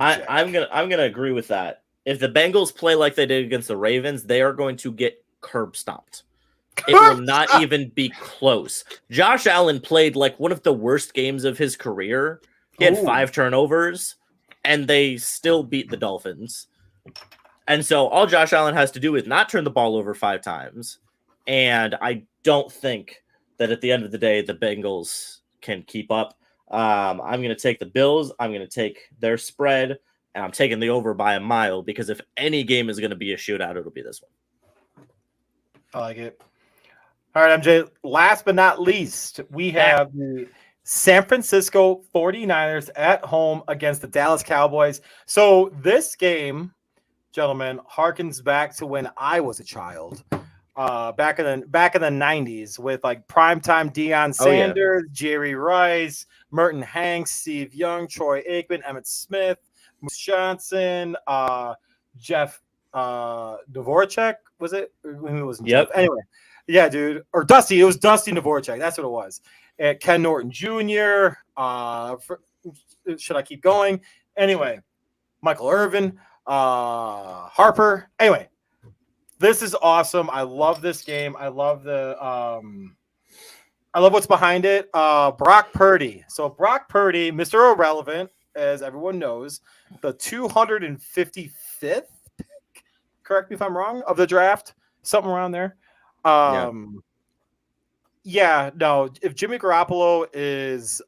Speaker 2: I'm gonna agree with that. If the Bengals play like they did against the Ravens, they are going to get curb stomped. It will not even be close. Josh Allen played like one of the worst games of his career. He had 5 turnovers, and they still beat the Dolphins. And so all Josh Allen has to do is not turn the ball over 5 times. And I don't think that at the end of the day, the Bengals can keep up. I'm going to take the Bills. I'm going to take their spread, and I'm taking the over by a mile, because if any game is going to be a shootout, it'll be this one.
Speaker 1: I like it. All right, MJ, last but not least, we have the San Francisco 49ers at home against the Dallas Cowboys. So this game, gentlemen, harkens back to when I was a child. back in the 90s with like primetime Deion Sanders, Jerry Rice, Merton Hanks, Steve Young, Troy Aikman, Emmitt Smith, Moose Johnson, Jeff Dvorak, was it? Who was
Speaker 2: Yep.
Speaker 1: Jeff? Anyway, yeah, dude, or Dusty. It was Dusty Dvorak. That's what it was. And Ken Norton Jr. Should I keep going? Anyway, Michael Irvin, Harper. Anyway, this is awesome. I love this game. I love I love what's behind it. Brock Purdy. So Brock Purdy, Mr. Irrelevant, as everyone knows, the 255th pick, correct me if I'm wrong, of the draft, something around there. Yeah, no, if Jimmy Garoppolo is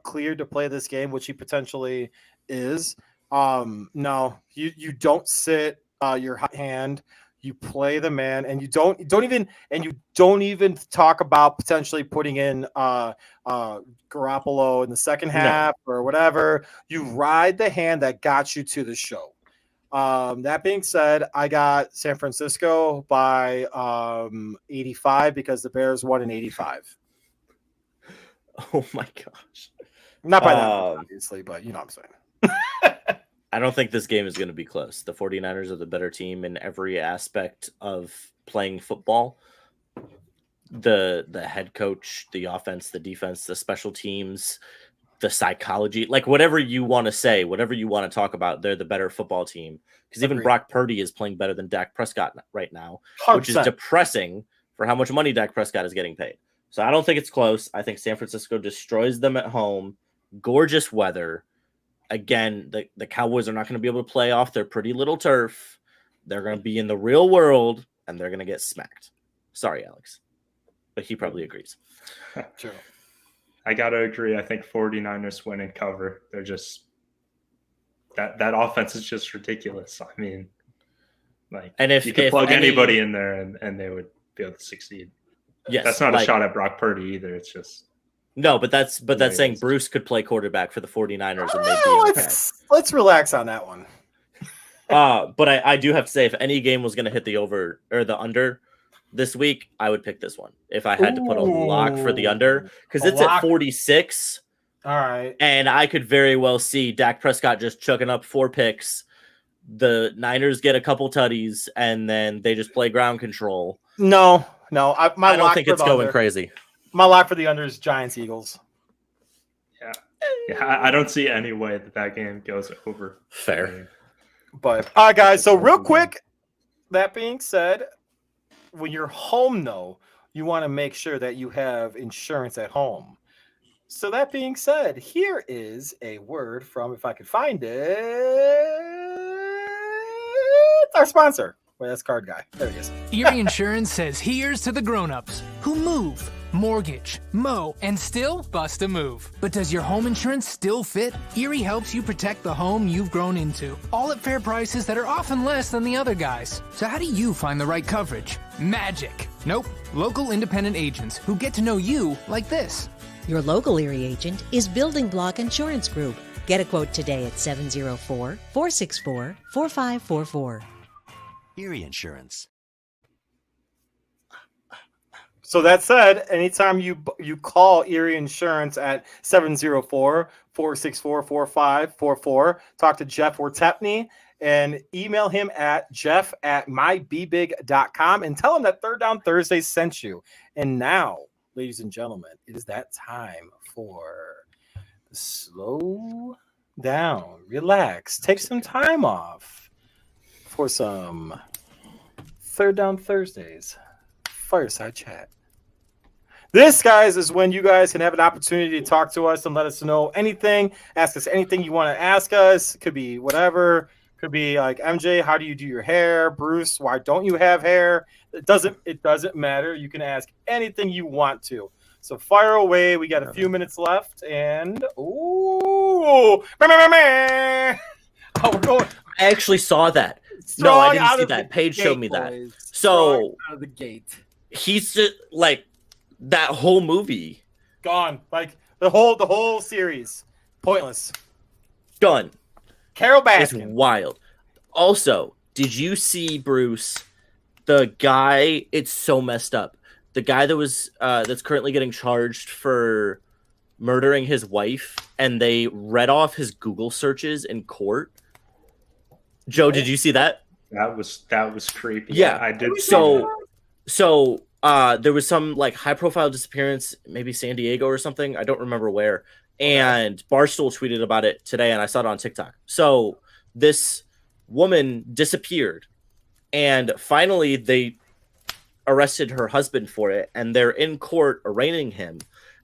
Speaker 1: cleared to play this game, which he potentially is, no, you don't sit your hot hand. You play the man, and you don't even talk about potentially putting in Garoppolo in the second half or whatever. You ride the hand that got you to the show. That being said, I got San Francisco by 85 because the Bears won in 85.
Speaker 2: Oh my gosh.
Speaker 1: Not by that, obviously, but you know what I'm saying.
Speaker 2: I don't think this game is going to be close. The 49ers are the better team in every aspect of playing football. The head coach, the offense, the defense, the special teams, the psychology, like whatever you want to say, whatever you want to talk about, they're the better football team. Because even Brock Purdy is playing better than Dak Prescott right now, 100%. Which is depressing for how much money Dak Prescott is getting paid. So I don't think it's close. I think San Francisco destroys them at home. Gorgeous weather. Again, the Cowboys are not going to be able to play off their pretty little turf. They're going to be in the real world, and they're going to get smacked. Sorry, Alex. But he probably agrees.
Speaker 1: True.
Speaker 7: I got to agree. I think 49ers win and cover. They're just that offense is just ridiculous. I mean, like, and if you could plug anybody in there and they would be able to succeed.
Speaker 2: Yes,
Speaker 7: that's not a shot at Brock Purdy either. It's just
Speaker 2: no, but that's saying Bruce could play quarterback for the 49ers and they'd be okay.
Speaker 1: Let's relax on that one.
Speaker 2: But I do have to say, if any game was going to hit the over or the under this week, I would pick this one if I had to put a lock for the under, because it's at 46.
Speaker 1: All right.
Speaker 2: And I could very well see Dak Prescott just chucking up 4 picks. The Niners get a couple tutties, and then they just play ground control.
Speaker 1: No. I
Speaker 2: don't think it's going crazy.
Speaker 1: My lock for the under is Giants-Eagles.
Speaker 7: Yeah. I don't see any way that game goes over.
Speaker 2: Fair.
Speaker 1: But, all right, guys. So real quick, that being said, when you're home, though, you want to make sure that you have insurance at home. So that being said, here is a word from, if I could find it, our sponsor. Well, that's Card Guy. There he is.
Speaker 4: Erie Insurance says here's to the grown-ups who move, mortgage, mow, and still bust a move. But does your home insurance still fit? Erie helps you protect the home you've grown into, all at fair prices that are often less than the other guys. So how do you find the right coverage? Magic. Nope. Local independent agents who get to know you like this.
Speaker 5: Your local Erie agent is Building Block Insurance Group. Get a quote today at 704-464-4544.
Speaker 6: Erie Insurance.
Speaker 1: So that said, anytime you call Erie Insurance at 704-464-4544, talk to Jeff Wertepney and email him at jeff@mybbig.com and tell him that Third Down Thursday sent you. And now, ladies and gentlemen, it is that time for slow down, relax, take some time off for some Third Down Thursdays fireside chat. This, guys, is when you guys can have an opportunity to talk to us and let us know anything. Ask us anything you want to ask us. Could be whatever. Could be like, MJ, how do you do your hair? Bruce, why don't you have hair? It doesn't matter. You can ask anything you want to. So fire away. We got a few minutes left, and oh, we're going.
Speaker 2: I actually saw that. No, I didn't see that. Paige showed me that. So
Speaker 1: out of the gate,
Speaker 2: he's just like that whole movie
Speaker 1: gone. Like the whole series, pointless.
Speaker 2: Done.
Speaker 1: Carol Baskin.
Speaker 2: It's wild. Also, did you see, Bruce, the guy, it's so messed up. The guy that was that's currently getting charged for murdering his wife, and they read off his Google searches in court. Joe, did you see that?
Speaker 7: That was creepy.
Speaker 2: Yeah,
Speaker 7: I did.
Speaker 2: So there was some like high profile disappearance, maybe San Diego or something. I don't remember where. And Barstool tweeted about it today, and I saw it on TikTok. So this woman disappeared, and finally they arrested her husband for it, and they're in court arraigning him.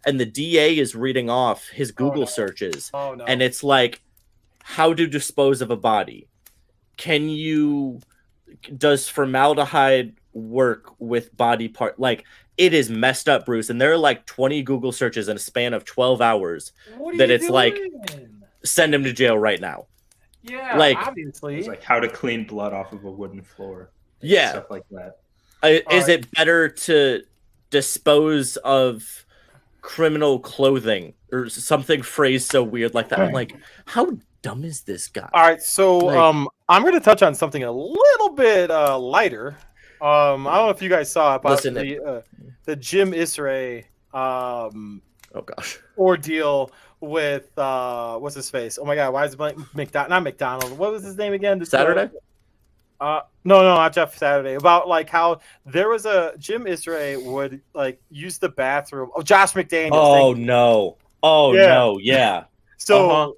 Speaker 2: And the DA is reading off his Google searches, and it's like, how to dispose of a body? Does formaldehyde work with body part? Like, it is messed up, Bruce. And there are like 20 Google searches in a span of 12 hours that it's like, send him to jail right now.
Speaker 1: Yeah,
Speaker 2: like,
Speaker 1: obviously.
Speaker 7: It's like how to clean blood off of a wooden floor.
Speaker 2: Yeah.
Speaker 7: Stuff like that.
Speaker 2: Is it better to dispose of criminal clothing or something phrased so weird like that? I'm like, how dumb is this guy?
Speaker 1: All right, so I'm going to touch on something a little bit lighter. I don't know if you guys saw about the Jim Isray ordeal with what's his face? Oh my God, why is it McDonald? Not McDonald. What was his name again?
Speaker 2: Saturday?
Speaker 1: No, not Jeff Saturday. About like how there was a Jim Isray would like use the bathroom. Oh, Josh McDaniels.
Speaker 2: No. Yeah.
Speaker 1: So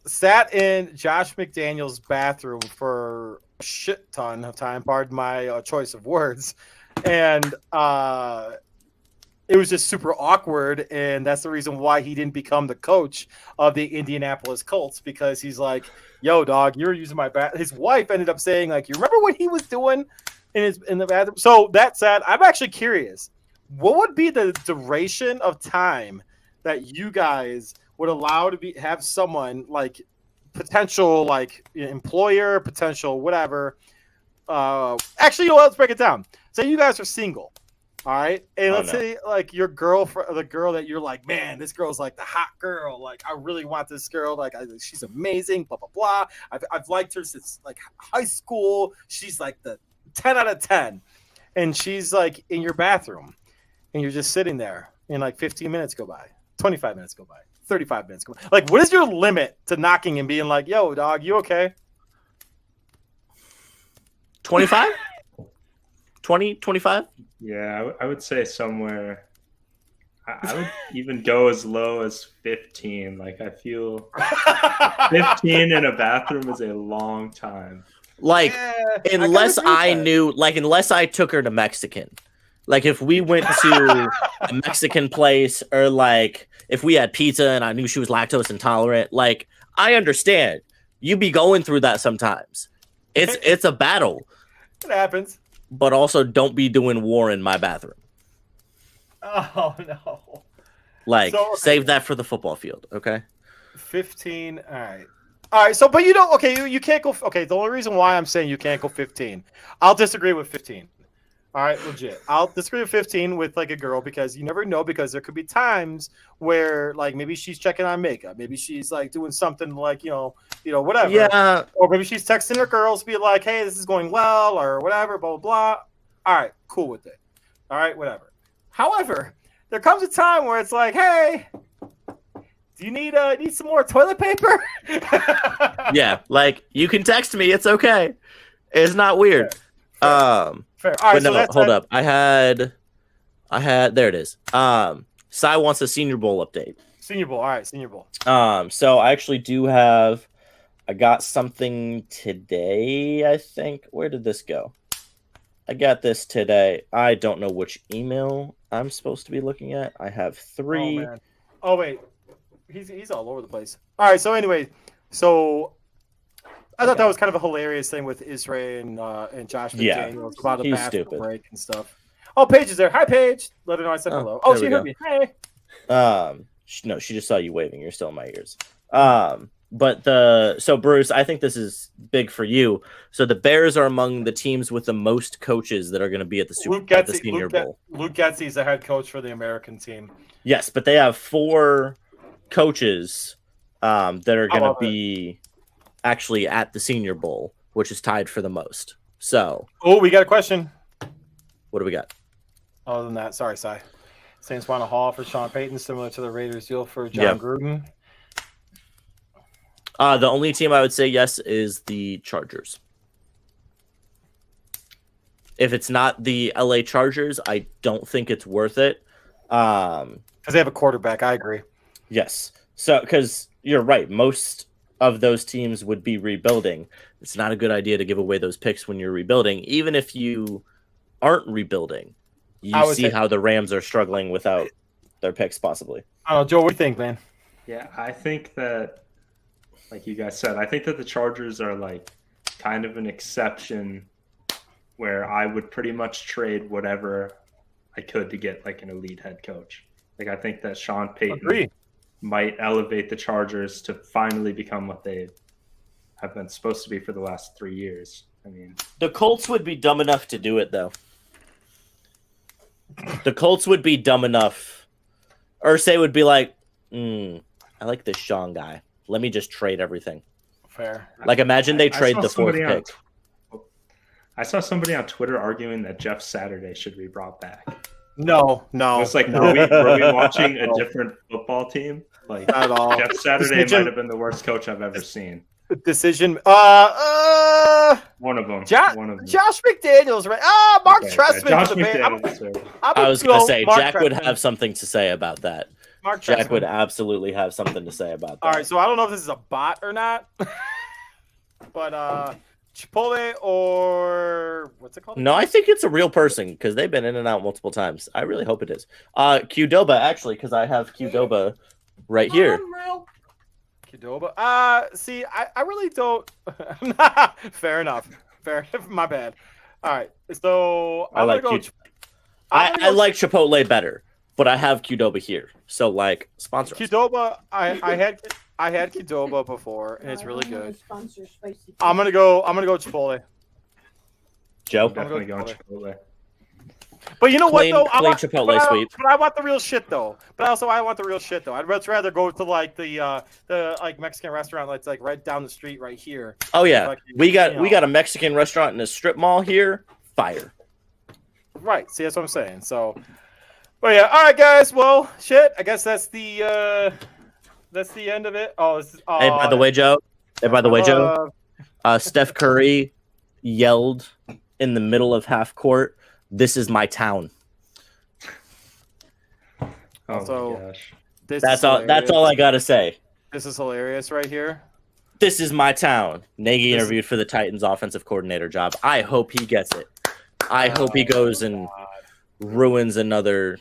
Speaker 1: sat in Josh McDaniels' bathroom for a shit ton of time. Pardon my choice of words, and it was just super awkward, and that's the reason why he didn't become the coach of the Indianapolis Colts, because he's like, yo, dog, you're using my bath. His wife ended up saying, like, you remember what he was doing in the bathroom? So that said, I'm actually curious, what would be the duration of time that you guys would allow to have someone like potential like employer, potential whatever. Actually, you know what? Let's break it down. Say you guys are single. All right. And let's say like your girlfriend, the girl that you're like, man, this girl's like the hot girl. Like, I really want this girl. Like, she's amazing, blah, blah, blah. I've liked her since like high school. She's like the 10 out of 10. And she's like in your bathroom and you're just sitting there and like 15 minutes go by, 25 minutes go by, 35 minutes go by. Like, what is your limit to knocking and being like, yo, dog, you okay?
Speaker 2: 25? 20, 25?
Speaker 7: Yeah, I would say somewhere. I would even go as low as 15. Like, I feel 15 in a bathroom is a long time.
Speaker 2: Like, unless I took her to Mexican. Like, if we went to a Mexican place, or like if we had pizza and I knew she was lactose intolerant, like, I understand. You be going through that sometimes. It's a battle.
Speaker 1: It happens.
Speaker 2: But also, don't be doing war in my bathroom.
Speaker 1: Oh, no.
Speaker 2: Like, save that for the football field, okay?
Speaker 1: 15. All right. So, but you don't. Okay, you can't go. Okay, the only reason why I'm saying you can't go 15, I'll disagree with 15. All right, legit. I'll disagree with 15 with like a girl, because you never know, because there could be times where like maybe she's checking on makeup, maybe she's like doing something like you know whatever.
Speaker 2: Yeah.
Speaker 1: Or maybe she's texting her girls, be like, hey, this is going well, or whatever, blah blah blah. All right, cool with it. All right, whatever. However, there comes a time where it's like, hey, do you need some more toilet paper?
Speaker 2: Yeah, like, you can text me. It's okay. It's not weird.
Speaker 1: Fair. All right,
Speaker 2: but no, hold up. I had. There it is. Cy wants a Senior Bowl update.
Speaker 1: Senior Bowl. All right, Senior Bowl.
Speaker 2: So I actually do have. I got something today, I think. Where did this go? I got this today. I don't know which email I'm supposed to be looking at. I have 3.
Speaker 1: Oh, man. Oh wait, he's all over the place. All right. So anyway, I thought that was kind of a hilarious thing with Isray and Josh McDaniels about the bathroom break and stuff. Oh, Paige is there. Hi, Paige. Let her know I said hello. Oh, she heard me. Hey.
Speaker 2: No, she just saw you waving. You're still in my ears. So Bruce, I think this is big for you. So the Bears are among the teams with the most coaches that are going to be at the Senior Bowl.
Speaker 1: Luke Getsy's the head coach for the American team.
Speaker 2: Yes, but they have 4 coaches that are going to be actually at the Senior Bowl, which is tied for the most. So,
Speaker 1: we got a question.
Speaker 2: What do we got?
Speaker 1: Other than that, sorry, Cy. Saints want a haul for Sean Payton, similar to the Raiders deal for John Gruden.
Speaker 2: The only team I would say yes is the Chargers. If it's not the LA Chargers, I don't think it's worth it.
Speaker 1: Because they have a quarterback. I agree.
Speaker 2: Yes. So, because you're right. Most of those teams would be rebuilding. It's not a good idea to give away those picks when you're rebuilding. Even if you aren't rebuilding, you see how the Rams are struggling without their picks possibly.
Speaker 1: I don't know, Joe, what do you think, man?
Speaker 7: Yeah, I think that, like you guys said, I think that the Chargers are like kind of an exception where I would pretty much trade whatever I could to get like an elite head coach. Like I think that Sean Payton might elevate the Chargers to finally become what they have been supposed to be for the last 3 years. I mean,
Speaker 2: the Colts would be dumb enough to do it, though. The Colts would be dumb enough. Irsay would be like, I like this Sean guy. Let me just trade everything.
Speaker 1: Fair.
Speaker 2: Like, imagine they trade the fourth pick.
Speaker 7: I saw somebody on Twitter arguing that Jeff Saturday should be brought back.
Speaker 1: No.
Speaker 7: It's like, were we watching a different football team? Like,
Speaker 1: not at all.
Speaker 7: Jeff Saturday might have been the worst coach I've ever seen.
Speaker 1: Decision.
Speaker 7: One of them.
Speaker 1: Josh McDaniels, right? Mark Trestman for the Bears.
Speaker 2: I was going to say, Jack would have something to say about that. Jack would absolutely have something to say about that.
Speaker 1: All right, so I don't know if this is a bot or not, but Chipotle or what's it called?
Speaker 2: No, I think it's a real person because they've been in and out multiple times. I really hope it is. Qdoba, actually, because I have Qdoba right here.
Speaker 1: Qdoba. See, I really don't. Fair enough. Fair. My bad. All right. So
Speaker 2: I like I like Chipotle better, but I have Qdoba here. So like sponsor
Speaker 1: Qdoba. I had Qdoba before, and it's really good. I'm gonna go Chipotle.
Speaker 2: Joe,
Speaker 7: I'm definitely going Chipotle.
Speaker 1: But you know what though?
Speaker 2: I want Chipotle sweet.
Speaker 1: But I want the real shit though. But also I want the real shit though. I'd much rather go to like the like Mexican restaurant that's like right down the street right here.
Speaker 2: Oh yeah, like, we got a Mexican restaurant in a strip mall here. Fire.
Speaker 1: Right. See, that's what I'm saying. So, but yeah. All right, guys. Well, shit. I guess that's the end of it. Oh,
Speaker 2: hey, by the way, Joe. Steph Curry yelled in the middle of half court, "This is my town."
Speaker 7: Oh my gosh.
Speaker 2: That's all I gotta say.
Speaker 1: This is hilarious right here.
Speaker 2: This is my town. Nagy interviewed for the Titans offensive coordinator job. I hope he gets it. I hope he goes and ruins another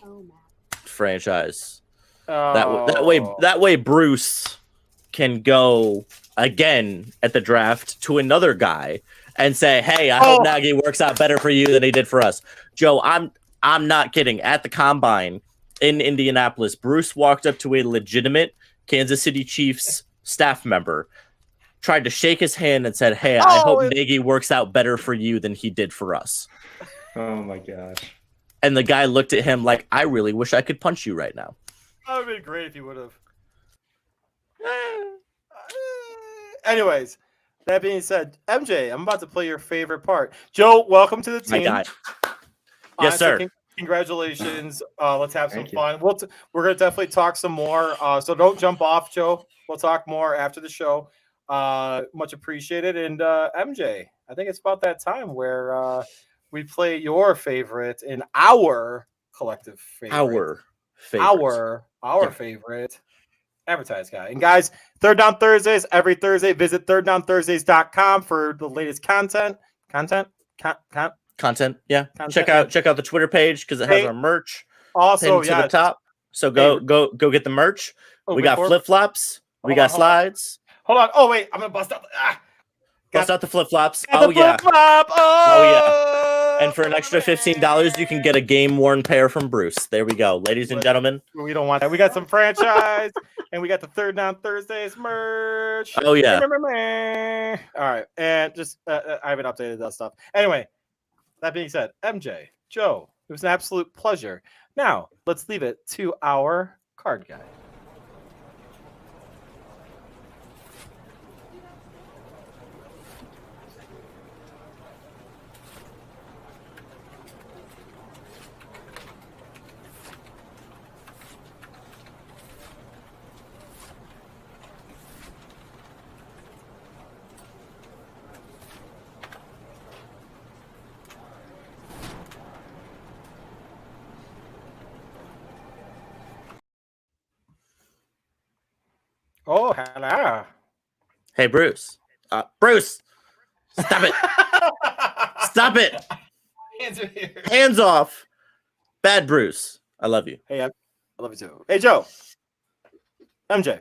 Speaker 2: franchise. That way Bruce can go again at the draft to another guy and say, "Hey, I hope Nagy works out better for you than he did for us." Joe, I'm not kidding. At the combine in Indianapolis, Bruce walked up to a legitimate Kansas City Chiefs staff member, tried to shake his hand and said, "Hey, I hope Nagy works out better for you than he did for us."
Speaker 7: Oh my gosh.
Speaker 2: And the guy looked at him like, "I really wish I could punch you right now."
Speaker 1: That would have been great if you would have. Anyways, that being said, MJ, I'm about to play your favorite part. Joe, welcome to the team.
Speaker 2: My guy. Yes, sir.
Speaker 1: Congratulations. Let's have some fun. We're going to definitely talk some more. So don't jump off, Joe. We'll talk more after the show. Much appreciated. And MJ, I think it's about that time where we play your favorite and our collective favorite. Our favorite advertised guy. And guys, Third Down Thursdays every Thursday. Visit thirddownthursdays.com for the latest content.
Speaker 2: Yeah. Check out the Twitter page because it has our merch.
Speaker 1: Also,
Speaker 2: to the top. So go get the merch. We got flip-flops. We got slides.
Speaker 1: Hold on. Oh wait, I'm gonna bust out
Speaker 2: out the flip-flops.
Speaker 1: Flip-flop.
Speaker 2: Oh yeah. And for an extra $15, you can get a game-worn pair from Bruce. There we go. Ladies and gentlemen.
Speaker 1: We don't want that. We got some franchise, and we got the Third Down Thursdays merch.
Speaker 2: Oh, yeah.
Speaker 1: All right. And just, I haven't updated that stuff. Anyway, that being said, MJ, Joe, it was an absolute pleasure. Now, let's leave it to our card guy. Oh, hello.
Speaker 2: Hey, Bruce. Bruce, stop it. Stop it.
Speaker 1: Hands are here.
Speaker 2: Hands off. Bad Bruce. I love you.
Speaker 1: Hey, I love you too. Hey, Joe. MJ.